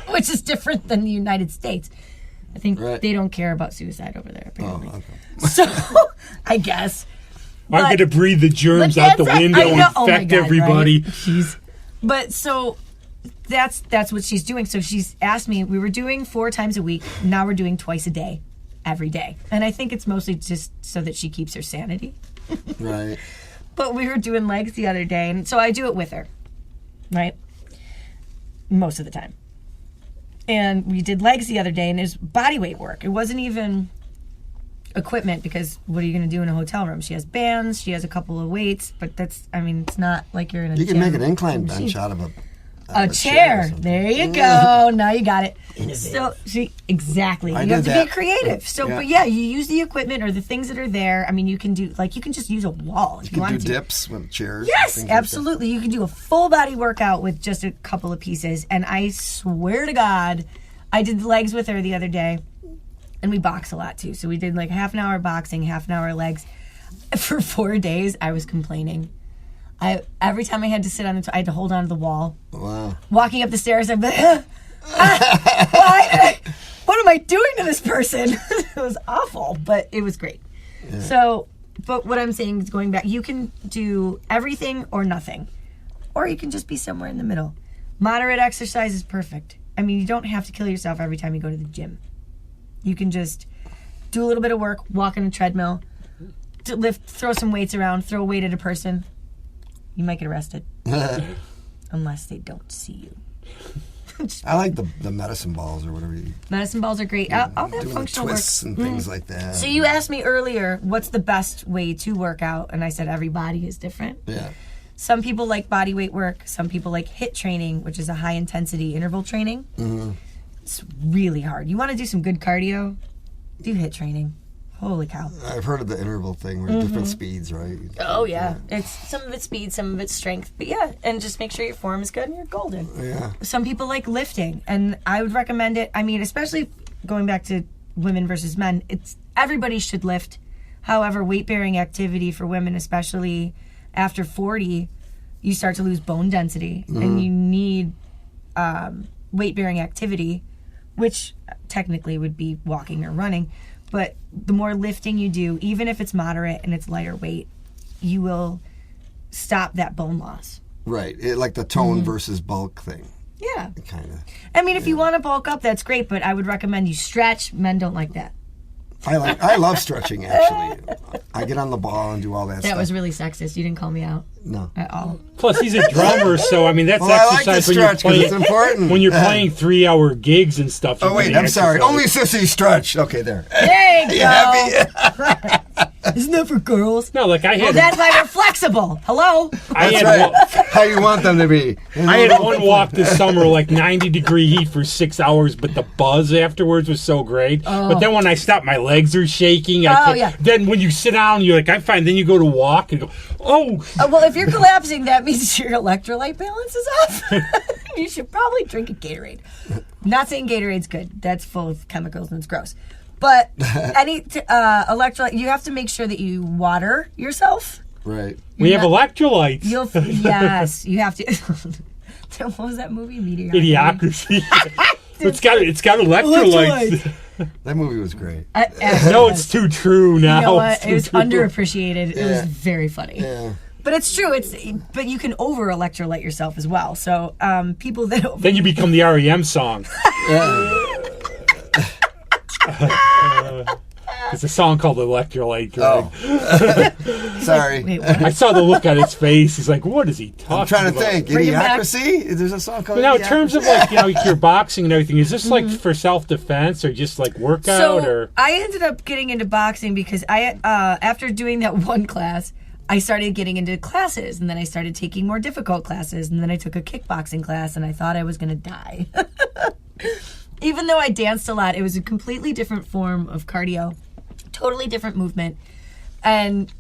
which is different than the United States. I think they don't care about suicide over there, apparently. Oh, okay. So, I guess. I'm going to breathe the germs out the window and infect everybody. Right? Jeez. But so that's what she's doing. So she's asked me, we were doing 4 times a week. Now we're doing twice a day, every day. And I think it's mostly just so that she keeps her sanity. Right. But we were doing legs the other day. And so I do it with her, right? Most of the time. And we did legs the other day, and it was body weight work. It wasn't even equipment, because what are you going to do in a hotel room? She has bands, she has a couple of weights, but it's not like you're in a You can gym make an incline machine. bench out of a A chair. There you go. Now you got it. So, see, exactly. You have to be creative. So, but yeah, you use the equipment or the things that are there. I mean, you can do, like, you can just use a wall if you want to. You can do dips with chairs. Yes, absolutely. You can do a full body workout with just a couple of pieces. And I swear to God, I did legs with her the other day. And we box a lot, too. So we did like half an hour boxing, half an hour legs. For 4 days, I was complaining. Every time I had to sit on I had to hold on to the wall. Wow. Walking up the stairs, I'd be like, why? What am I doing to this person? It was awful, but it was great. Yeah. So, but what I'm saying is going back, you can do everything or nothing. Or you can just be somewhere in the middle. Moderate exercise is perfect. I mean, you don't have to kill yourself every time you go to the gym. You can just do a little bit of work, walk on a treadmill, lift, throw some weights around, throw a weight at a person. You might get arrested. Unless they don't see you. I like the medicine balls or whatever you... Medicine balls are great. All that doing functional twists work. and things like that. So you asked me earlier, what's the best way to work out? And I said every body is different. Yeah. Some people like body weight work. Some people like HIIT training, which is a high-intensity interval training. Mm-hmm. It's really hard. You want to do some good cardio? Do HIIT training. Holy cow. I've heard of the interval thing where different speeds, right? Oh, yeah. It's some of it's speed, some of it's strength. But yeah, and just make sure your form is good and you're golden. Yeah. Some people like lifting, and I would recommend it. I mean, especially going back to women versus men, everybody should lift. However, weight-bearing activity for women, especially after 40, you start to lose bone density, and you need weight-bearing activity, which technically would be walking or running. But the more lifting you do, even if it's moderate and it's lighter weight, you will stop that bone loss. Right. Like the tone versus bulk thing. Yeah. Kind of. I mean, if you want to bulk up, that's great, but I would recommend you stretch. Men don't like that. I love stretching, actually. I get on the ball and do all that stuff. That was really sexist. You didn't call me out. No. At all. Plus, he's a drummer, so, I mean, that's I like exercise to stretch because it's important. When you're playing 3-hour gigs and stuff. Oh, wait, I'm sorry. Only sissy stretch. Okay, there. There you go. Happy? Isn't that for girls? No, like I had... Well, that's why we're flexible. Hello? That's right. How you want them to be. I had one walk this summer, like 90-degree heat for 6 hours, but the buzz afterwards was so great. Oh. But then when I stopped, my legs are shaking. Yeah. Then when you sit down, you're like, I'm fine. Then you go to walk and go, oh. Well, if you're collapsing, that means your electrolyte balance is off. You should probably drink a Gatorade. Not saying Gatorade's good. That's full of chemicals and it's gross. But any electrolyte, you have to make sure that you water yourself. Right. We have electrolytes. Yes, you have to. What was that movie? Idiocracy. It's got electrolytes. That movie was great. No, it's too true now. You know what? It was underappreciated. It was very funny. Yeah. But it's true. But you can over electrolyte yourself as well. So people that then you become the REM song. It's a song called Electrolyte. Oh. Sorry. Wait, what? I saw the look on his face. He's like, what is he talking about? I'm trying to think. Idiocracy? There's a song called Idiocracy? In terms of like, your boxing and everything, is this like for self-defense or just like workout? So I ended up getting into boxing because after doing that one class, I started getting into classes, and then I started taking more difficult classes, and then I took a kickboxing class, and I thought I was going to die. Even though I danced a lot, it was a completely different form of cardio, totally different movement. And,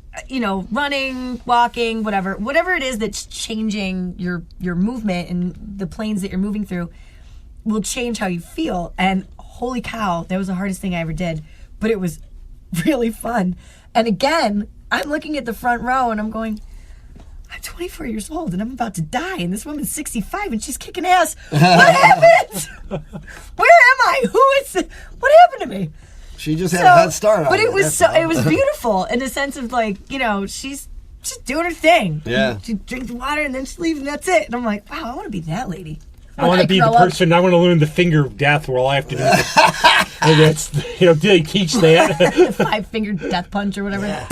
running, walking, whatever it is that's changing your movement and the planes that you're moving through will change how you feel. And holy cow, that was the hardest thing I ever did. But it was really fun. And again, I'm looking at the front row and I'm going, I'm 24 years old and I'm about to die, and this woman's 65 and she's kicking ass. What happened? Where am I? What happened to me? She just had a head start on it was beautiful in the sense of like, she's just doing her thing. Yeah. She drinks water and then she leaves and that's it. And I'm like, wow, I want to be that lady. I want to be the person. I want to learn the finger of death where all I have to do is, do they teach that? 5-finger death punch or whatever.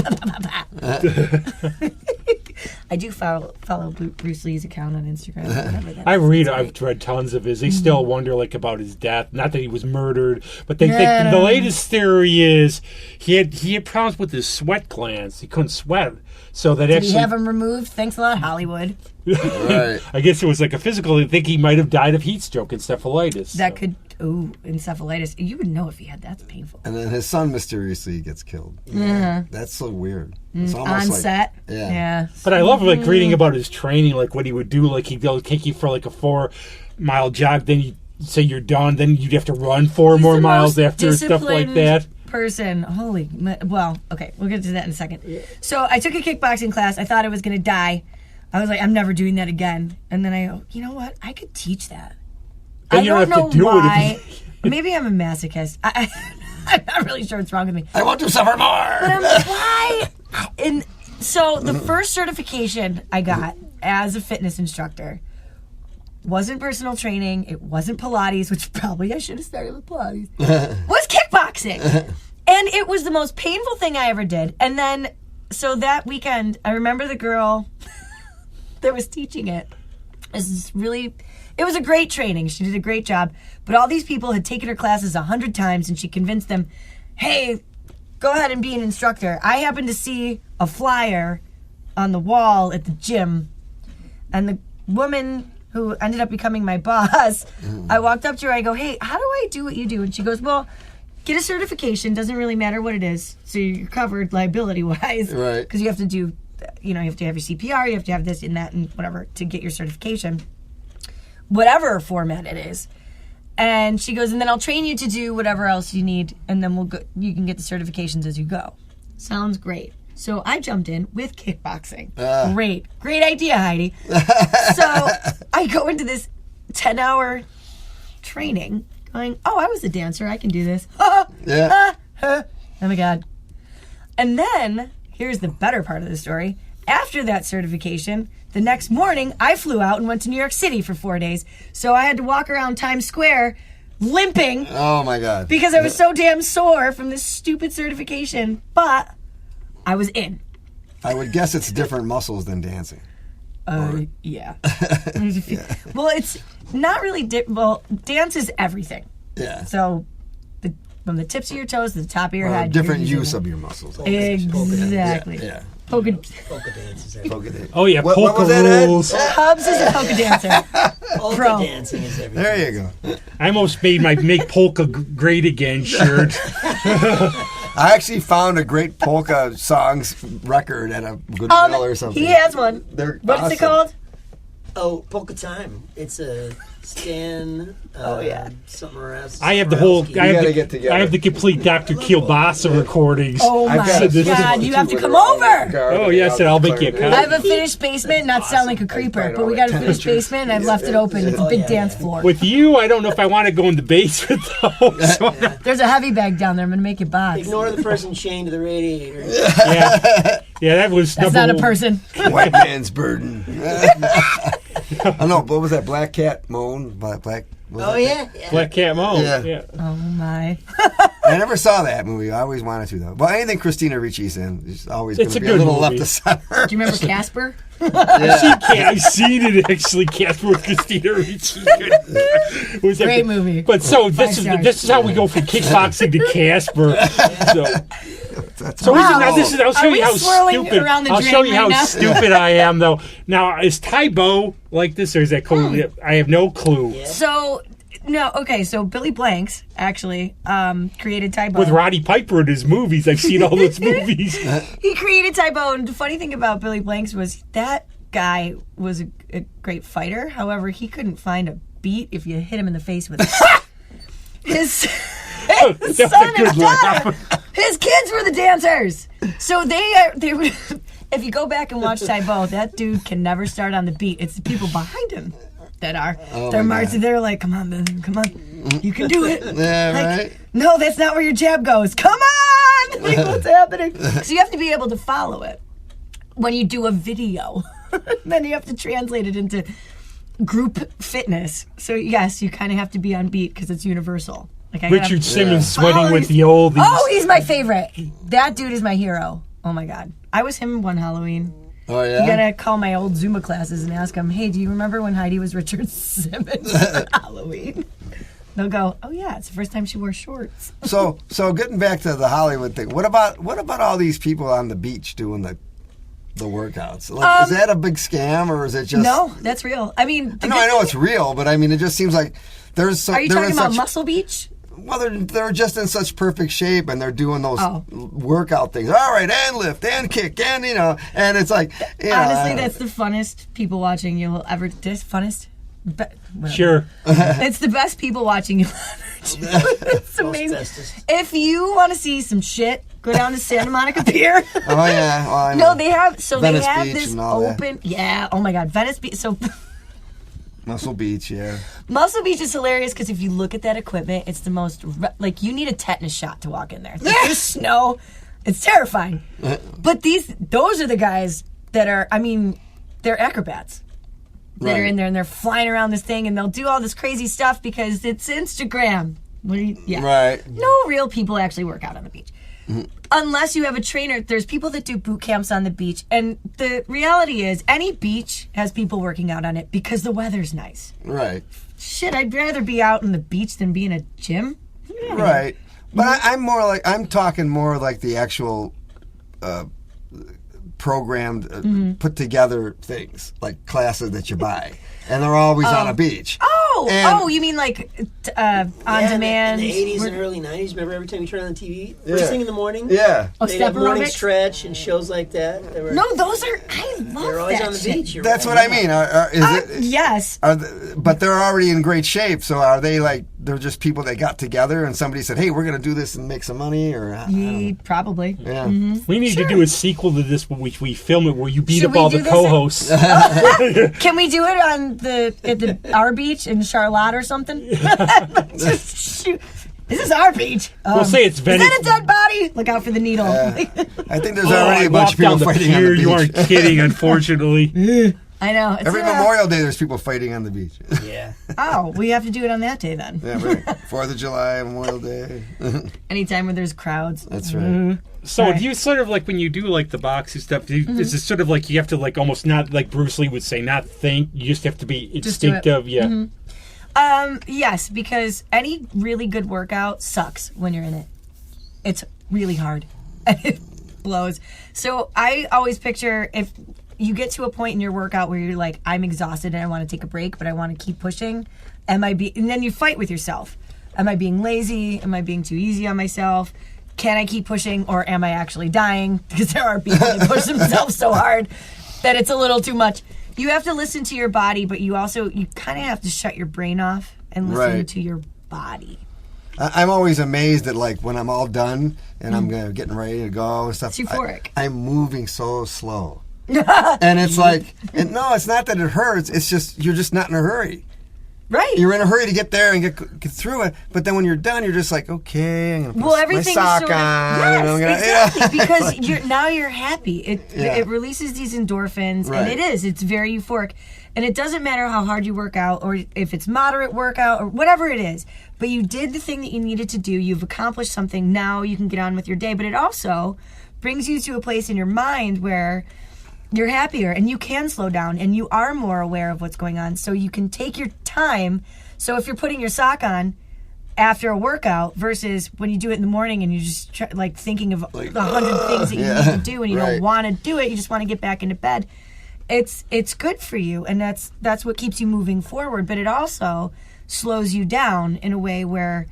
I do follow Bruce Lee's account on Instagram. Whatever that I've is. read tons of his. They still wonder about his death. Not that he was murdered, but they think the latest theory is he had problems with his sweat glands. He couldn't sweat. So that Did he have him removed? Thanks a lot, Hollywood. Right. I guess it was like a physical. I think he might have died of heat stroke, encephalitis. That could, encephalitis. You would know if he had that. That's painful. And then his son mysteriously gets killed. Yeah. That's so weird. It's almost On set? Yeah. So But I love reading about his training, what he would do. He'd go take you for a 4-mile jog, then he'd say you're done, then you'd have to run 4 more miles after, stuff like that. Person. Okay, we'll get to that in a second. So I took a kickboxing class. I thought I was going to die. I was like, I'm never doing that again. And then I go, you know what? I could teach that. Then I you don't have know to do why. it. Maybe I'm a masochist. I'm not really sure what's wrong with me. I want to suffer more. But I'm like, why? And so the first certification I got as a fitness instructor wasn't personal training. It wasn't Pilates, which probably I should have started with Pilates. Was kickboxing. And it was the most painful thing I ever did. And then, so that weekend, I remember the girl that was teaching it. It was a great training. She did a great job. But all these people had taken her classes 100 times, and she convinced them, hey, go ahead and be an instructor. I happened to see a flyer on the wall at the gym, and the woman who ended up becoming my boss, I walked up to her, I go, hey, how do I do what you do? And she goes, well, get a certification, doesn't really matter what it is, so you're covered liability-wise. Right. Because you have to do, you have to have your CPR, you have to have this and that and whatever to get your certification. Whatever format it is. And she goes, and then I'll train you to do whatever else you need, and then you can get the certifications as you go. Sounds great. So I jumped in with kickboxing. Great idea, Heidi. So I go into this 10-hour training going, oh, I was a dancer. I can do this. Oh my God. And then, here's the better part of the story. After that certification, the next morning, I flew out and went to New York City for 4 days. So I had to walk around Times Square limping. Oh, my God. Because I was so damn sore from this stupid certification. But I was in. I would guess it's different muscles than dancing. Yeah. Well, it's not really... dance is everything. Yeah. So, from the tips of your toes to the top of your head... different use of your muscles. Exactly. Yeah. Polka dances. Polka dance. Oh, yeah, What polka was that, rules. Hubs is a polka dancer. Polka dancing is everything. There you go. I almost made my Make Polka Great Again shirt. I actually found a great polka songs record at a Goodwill or something. He has one. They're What's awesome. it called? Oh, Polka Time. It's a Stan. Something else. I have the whole. gotta get together. I have the complete Dr. Kielbasa recordings. Oh I've my got a God, you have to with come her on over. the car. Oh, yes, and I'll make you a copy. I have a finished basement, not sound like a creeper, but we got a finished basement and I've left it open. It's a big dance floor. With you, I don't know if I want to go in the basement, though. So, There's a heavy bag down there. I'm going to make you box. Ignore the person chained to the radiator. yeah, that was That's not a person. White man's burden. Oh no, what was that? Black Cat Moan? Black. Black Cat Moan. Yeah. Oh my. I never saw that movie. I always wanted to though. Well, anything Christina Ricci's in is always going It's to a be a good little movie. left of center. Do you remember Casper? I've seen it actually. Casper with Christina Ricci. Was that Great movie. But so this stars. is how we go from kickboxing to Casper. So Wow. now this is. I'll show Are we you how swirling stupid. around the I'll drain show you right how now? stupid I am, though. Now is Tybo like this, or is that code? I have no clue. So, no, okay, so Billy Blanks actually created Tybo. With Roddy Piper in his movies, I've seen all those movies. He created Tybo, and the funny thing about Billy Blanks was that guy was a great fighter. However, he couldn't find a beat if you hit him in the face with it. His son That's a and good his one. daughter, his kids were the dancers. So they would. If you go back and watch Tybo, that dude can never start on the beat. It's the people behind him that are. They're marching. They're like, "Come on, man, come on, you can do it." Yeah, Like, right. no, that's not where your jab goes. Come on, like, what's happening? So you have to be able to follow it when you do a video. Then you have to translate it into group fitness. So yes, you kind of have to be on beat because it's universal. Like Richard Simmons follow sweating with these- the oldies. Oh, he's my favorite. That dude is my hero. Oh my God, I was him one Halloween. Oh, yeah? You gotta call my old Zumba classes and ask them, hey, do you remember when Heidi was Richard Simmons for Halloween? They'll go, oh yeah, it's the first time she wore shorts. So getting back to the Hollywood thing, what about all these people on the beach doing the workouts? Like, is that a big scam, or is it just... No, that's real. I mean... I know it's real, but I mean, it just seems like there's some... Are you talking about Muscle Beach? Well, they're just in such perfect shape, and they're doing those workout things. All right, and lift, and kick, and, and it's like... Honestly, that's the funnest people watching you'll ever... Funnest? Sure. It's the best people watching you'll ever do. It's amazing. If you want to see some shit, go down to Santa Monica Pier. Oh, yeah. Well, I know. No, they have... So Venice they have Beach this and all open... that. Yeah, oh my God, Venice Beach. So... Muscle Beach, yeah. Muscle Beach is hilarious because if you look at that equipment, it's the most... Like, you need a tetanus shot to walk in there. There's snow. It's terrifying. But those are the guys that are... I mean, they're acrobats. That are in there, and they're flying around this thing, and they'll do all this crazy stuff because it's Instagram. Right. No real people actually work out on the beach. Unless you have a trainer. There's people that do boot camps on the beach, and the reality is any beach has people working out on it because the weather's nice. Right. Shit, I'd rather be out on the beach than be in a gym. Yeah. Right. But I'm talking more like the actual programmed, put together things, like classes that you buy. And they're always on a beach. You mean like on demand? In the 80s and early 90s, remember every time you turn on the TV? First thing in the morning? Yeah. They'd have morning stretch and shows like that. I love They're always that on the shit. beach. That's what I mean. Yes. But they're already in great shape, so are they like, they're just people that got together and somebody said, hey, we're going to do this and make some money? Or Probably. Yeah. We need to do a sequel to this, but we film it where you beat Should up all we the do co-hosts. Can we do it on our beach in Charlotte or something? Just shoot. This is our beach. We'll say it's Venice. Is that a dead body? Look out for the needle. I think there's already I a bunch of people walked down the fighting on pier. the beach. You aren't kidding, unfortunately. I know. Every Memorial Day, there's people fighting on the beach. Yeah. Oh, we have to do it on that day then. Yeah, right. 4th of July, Memorial Day. Anytime when there's crowds. That's right. So do you sort of like when you do like the boxing stuff, is it sort of like you have to like almost not like Bruce Lee would say, not think, you just have to be instinctive? Yeah. Yes, because any really good workout sucks when you're in it. It's really hard. And it blows. So I always picture if you get to a point in your workout where you're like, I'm exhausted and I want to take a break, but I want to keep pushing. And then you fight with yourself. Am I being lazy? Am I being too easy on myself? Can I keep pushing, or am I actually dying? Because there are people that push themselves so hard that it's a little too much. You have to listen to your body, but you kind of have to shut your brain off and listen to your body. I'm always amazed at like when I'm all done and I'm getting ready to go and stuff. It's euphoric. I'm moving so slow. And it's like, no, it's not that it hurts. It's just, you're just not in a hurry. Right. You're in a hurry to get there and get through it. But then when you're done, you're just like, okay, I'm going to put my sock on. Yes, exactly. Because now you're happy. It releases these endorphins, right. And it's very euphoric. And it doesn't matter how hard you work out, or if it's moderate workout, or whatever it is. But you did the thing that you needed to do. You've accomplished something. Now you can get on with your day. But it also brings you to a place in your mind where you're happier and you can slow down and you are more aware of what's going on, so you can take your time. So if you're putting your sock on after a workout versus when you do it in the morning and you're just thinking of 100 things that you need to do and you don't want to do it, you just want to get back into bed, it's good for you, and that's what keeps you moving forward. But it also slows you down in a way where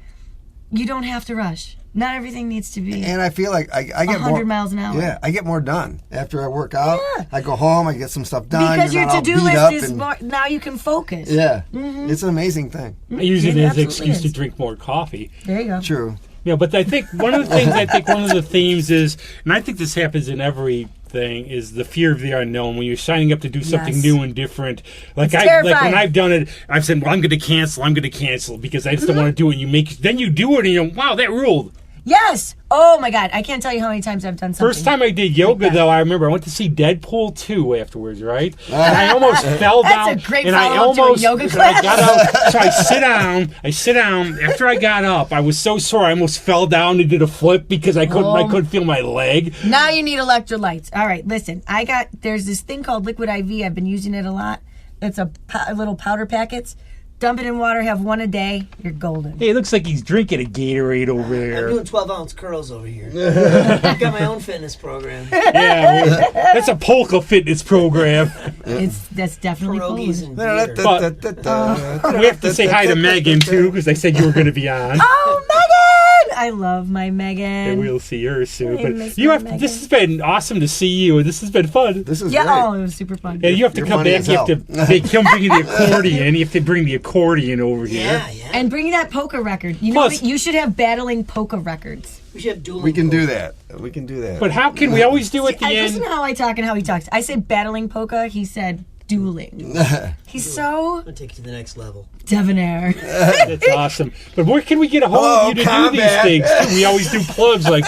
you don't have to rush. Not everything needs to be. And I feel like I get 100 miles an hour. Yeah, I get more done after I work out. Yeah. I go home, I get some stuff done. Because your to-do list is more, now you can focus. Yeah, it's an amazing thing. I use it as an excuse to drink more coffee. There you go. True. Yeah, but I think one of the themes is, and I think this happens in every thing, is the fear of the unknown. When you're signing up to do something new and different, like when I've done it, I've said, "Well, I'm going to cancel because I just don't want to do it." And then you do it, and you go, "Wow, that ruled." Yes. Oh my God. I can't tell you how many times I've done something. First time I did yoga, though, I remember I went to see Deadpool 2 afterwards, right? And I almost fell down. That's a great and I follow-up to a almost yoga I class. got up, so I sit down. After I got up, I was so sore I almost fell down and did a flip because I couldn't feel my leg. Now you need electrolytes. All right, listen. There's this thing called Liquid IV. I've been using it a lot. It's a little powder packets. Dump it in water, have one a day, you're golden. Hey, it looks like he's drinking a Gatorade over there. I'm doing 12-ounce curls over here. I've got my own fitness program. Yeah, well, that's a polka fitness program. That's definitely Pierogies Polish. and beer. We have to say hi to Megan, too, because they said you were going to be on. Oh, Megan! I love my Megan. And we'll see her soon. I But miss you my have Megan. this has been awesome to see you, and this has been fun. This is Yeah, great. oh, it was super fun. And you have to You're come funny back. as You have to hell. come bring the accordion. You have to bring the accordion over here. Yeah, yeah. And bring that polka record. You know Plus- what? You should have battling polka records. We should have dueling. We can do that. We can do that. But how can we always do at the Listen end? to how I talk and how he talks. I said battling polka. He said dueling. He's so I'm going to take you to the next level. debonair. That's awesome. But where can we get a hold Hello, of you to combat. do these things? Too? We always do plugs like,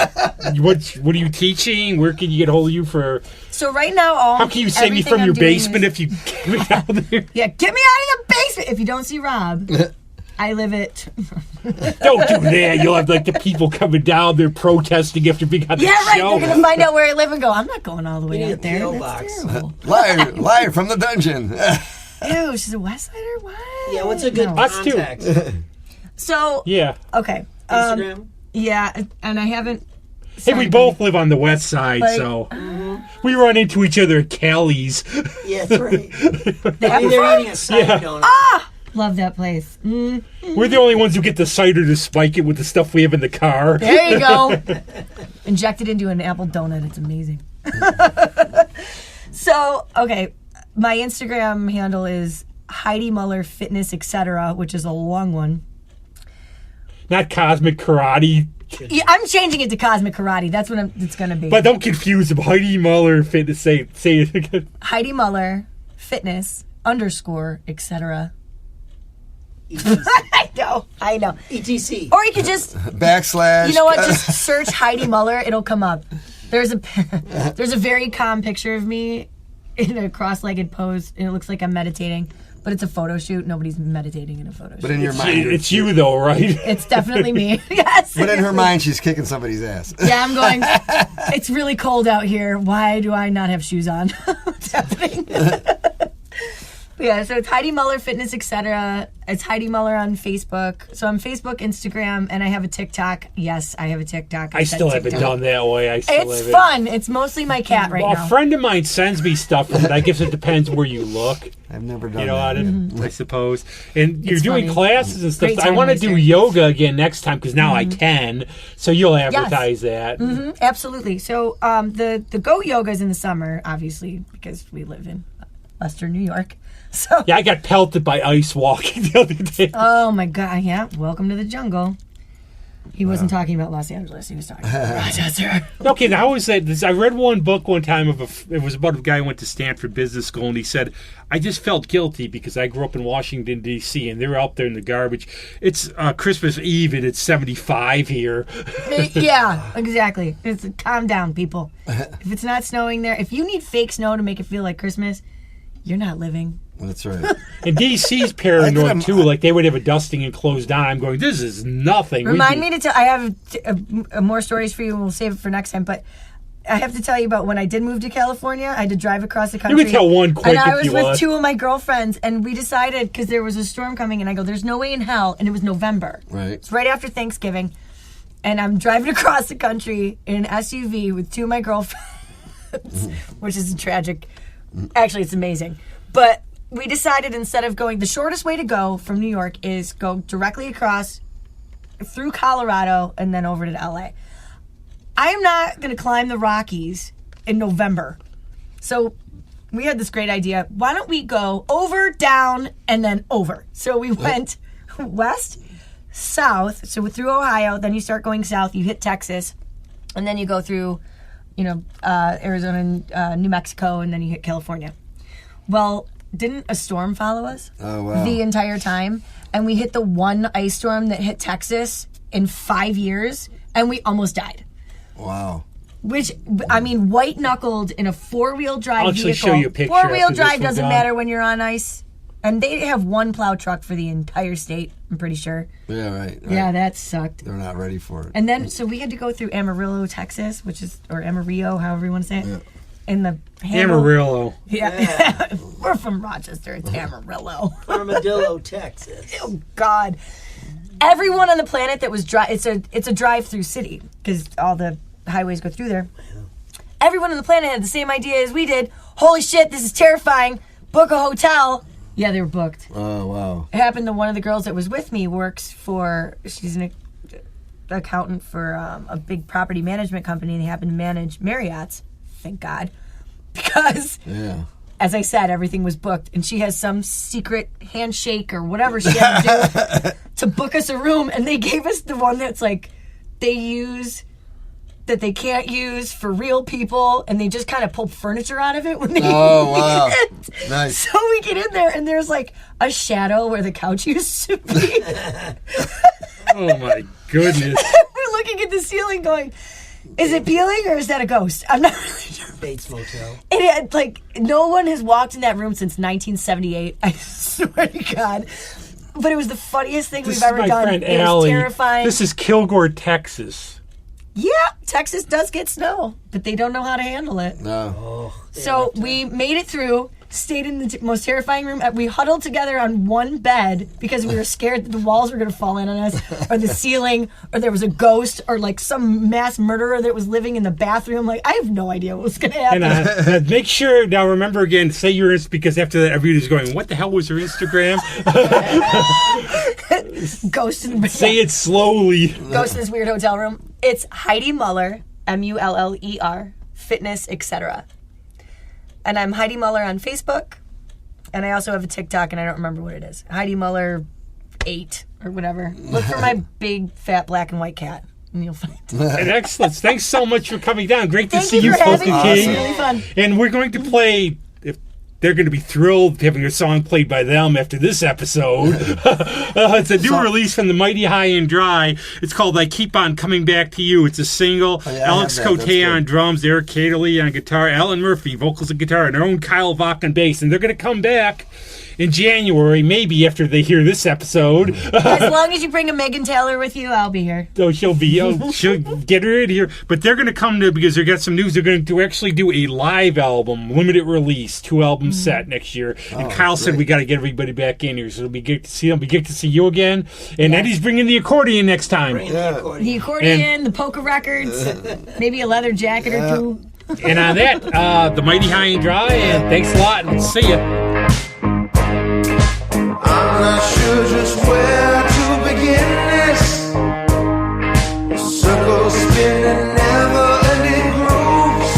what are you teaching? Where can you get a hold of you for? So right now, How can you save me everything from I'm your doing basement is- if you get me out there? Yeah, get me out of the basement. If you don't see Rob, I live at. Don't do that. You'll have like the people coming down there protesting after being on the Yeah, right. show. They're gonna find out where I live and go. I'm not going all the way need out a there. P.O. That's box. terrible. live from the dungeon. Ew, she's a West Sider. What? Yeah, what's a good No. Us too. contact? So Yeah. okay. Instagram? Yeah, and I haven't. Hey, we both live on the west side, Like, so we run into each other at Callie's. Yeah, that's right. They have They're fun? eating a side Yeah. donut. Love that place. We're the only ones who get the cider to spike it with the stuff we have in the car. There you go. Inject it into an apple donut. It's amazing. So, okay, my Instagram handle is Heidi Muller Fitness, etc., which is a long one. Not cosmic karate. Yeah, I'm changing it to Cosmic Karate. That's what it's going to be. But don't confuse them. Heidi Muller Fitness. Say it again. Heidi Muller Fitness _ etc. I know. ETC. Or you could just, Backslash. you know what? Just search Heidi Muller. It'll come up. There's a very calm picture of me in a cross-legged pose, and it looks like I'm meditating. But it's a photo shoot. Nobody's meditating in a photo shoot. But in your mind, It's you though, right? It's definitely me. Yes. But in her mind, she's kicking somebody's ass. Yeah, I'm going, it's really cold out here. Why do I not have shoes on? What's happening? Yeah, so it's Heidi Muller Fitness, etc. It's Heidi Muller on Facebook. So I'm Facebook, Instagram, and I have a TikTok. Yes, I have a TikTok. I still haven't done that way. I still It's haven't. fun. It's mostly my cat right Well, now. a friend of mine sends me stuff from it. I guess it depends where you look. I've never done You know, that. I suppose. And you're It's doing funny. classes and stuff. Great I time want to do waster. yoga again next time because now I can. So you'll advertise that. Absolutely. So the goat yoga is in the summer, obviously, because we live in Western New York. So Yeah, I got pelted by ice walking the other day. oh my God, yeah. Welcome to the jungle. He wasn't talking about Los Angeles. He was talking about Rochester. Okay, now how is that? I read one book one time it was about a guy who went to Stanford Business School, and he said, I just felt guilty because I grew up in Washington, D.C., and they're out there in the garbage. It's Christmas Eve, and it's 75 here. Yeah, exactly. It's calm down, people. If it's not snowing there, if you need fake snow to make it feel like Christmas, you're not living. That's right. And D.C.'s paranoid, too. Like, they would have a dusting and close down. I'm going, this is nothing. Remind me to tell. I have more stories for you, and we'll save it for next time. But I have to tell you about when I did move to California. I had to drive across the country. You can tell one quick and I if was you with want. two of my girlfriends, and we decided because there was a storm coming, and I go, "There's no way in hell," and it was November. Right. It's right after Thanksgiving, and I'm driving across the country in an SUV with two of my girlfriends, which is tragic. Actually, it's amazing, but. We decided instead of going, the shortest way to go from New York is go directly across through Colorado and then over to LA. I am not going to climb the Rockies in November. So we had this great idea. Why don't we go over, down, and then over? So we went west, south, so through Ohio, then you start going south, you hit Texas, and then you go through, Arizona and New Mexico, and then you hit California. Well, didn't a storm follow us Oh, wow. the entire time? And we hit the one ice storm that hit Texas in 5 years, and we almost died. Wow. Which, I mean, white-knuckled in a four-wheel drive I'll actually vehicle. show you a picture Four-wheel after this drive one's doesn't done. matter when you're on ice. And they have one plow truck for the entire state, I'm pretty sure. Yeah, right. Yeah, that sucked. They're not ready for it. And then, so we had to go through Amarillo, Texas, which is, or Amarillo, however you want to say it. Yeah. In the handle. Amarillo. Yeah. We're from Rochester. It's Amarillo. Armadillo, Texas. Oh, God. Everyone on the planet that was it's a drive-through city because all the highways go through there. Everyone on the planet had the same idea as we did. Holy shit, this is terrifying. Book a hotel. Yeah, they were booked. Oh, wow. It happened to one of the girls that was with me she's an accountant for a big property management company, and they happen to manage Marriott's. Thank God. Because, as I said, everything was booked, and she has some secret handshake or whatever she had to do to book us a room, and they gave us the one that's like they use that they can't use for real people, and they just kind of pull furniture out of it when they wow. it. Nice. So we get in there, and there's like a shadow where the couch used to be. Oh my goodness. We're looking at the ceiling going, is it peeling or is that a ghost? I'm not really sure. Bates Motel. It had, like, no one has walked in that room since 1978. I swear to God. But it was the funniest thing This we've is ever my done. friend It was Allie. terrifying. This is Kilgore, Texas. Yeah, Texas does get snow, but they don't know how to handle it. No. So we made it through, stayed in the most terrifying room. We huddled together on one bed because we were scared that the walls were going to fall in on us, or the ceiling, or there was a ghost, or like some mass murderer that was living in the bathroom. Like, I have no idea what was going to happen. And make sure, now remember again, say your because after that everybody's going, what the hell was her Instagram? Ghost in the Say it slowly. Ghost in this weird hotel room. It's Heidi Muller, Muller, fitness, etc. And I'm Heidi Muller on Facebook. And I also have a TikTok, and I don't remember what it is. Heidi Muller 8 or whatever. Look for my big, fat, black and white cat, and you'll find it. And excellent. Thanks so much for coming down. Great to Thank see you you, for Polka having me. King. It's really fun. And we're going to play, if they're going to be thrilled having a song played by them after this episode. It's a new release from the Mighty High and Dry. It's called I Keep On Coming Back to You. It's a single. Oh, yeah, Alex I have that. Cote That's on good. drums, Eric Caterly on guitar, Alan Murphy, vocals and guitar, and their own Kyle Vach on bass. And they're going to come back in January, maybe after they hear this episode. As long as you bring a Megan Taylor with you, I'll be here. So she'll get her in here. But they're going to come to, because they got some news, they're going to actually do a live album, limited release, 2-album set next year. And Kyle said great. we got to get everybody back in here, so it'll be good to see them. It'll be good to see you again. And Eddie's bringing the accordion next time. The accordion, the polka records, maybe a leather jacket or two. And on that, the Mighty High and Dry, and thanks a lot, and see ya. I'm not sure just where to begin this. Circles spinning, never-ending grooves.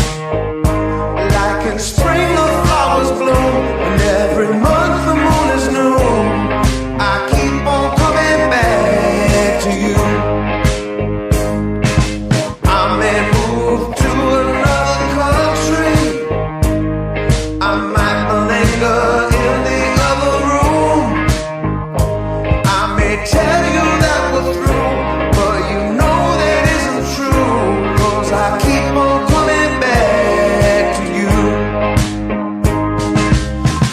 Like in spring, the flowers bloom, and every month the moon is new. I keep on coming back to you. I may move to another country. I might linger in the other room. I may tell you that we're through, but you know that isn't true, 'cause I keep on coming back to you.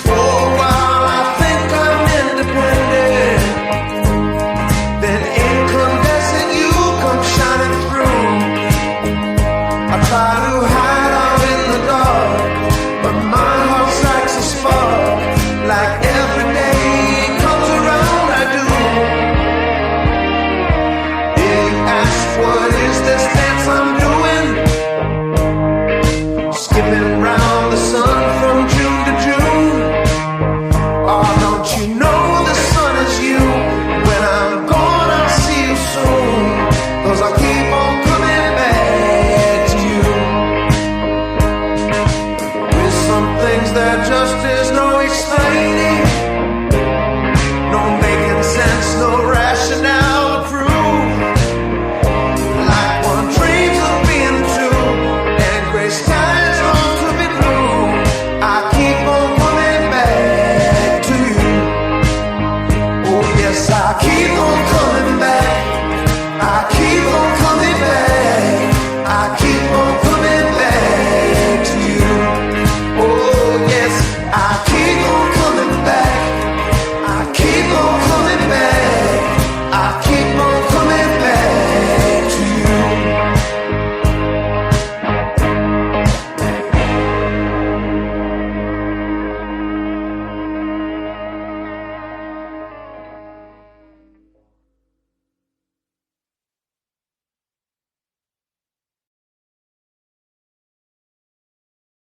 For a while I think I'm independent, then incandescent you come shining through. I try to hide out in the dark, but my heart strikes a spark. Like every day comes around, I do. If you ask what is this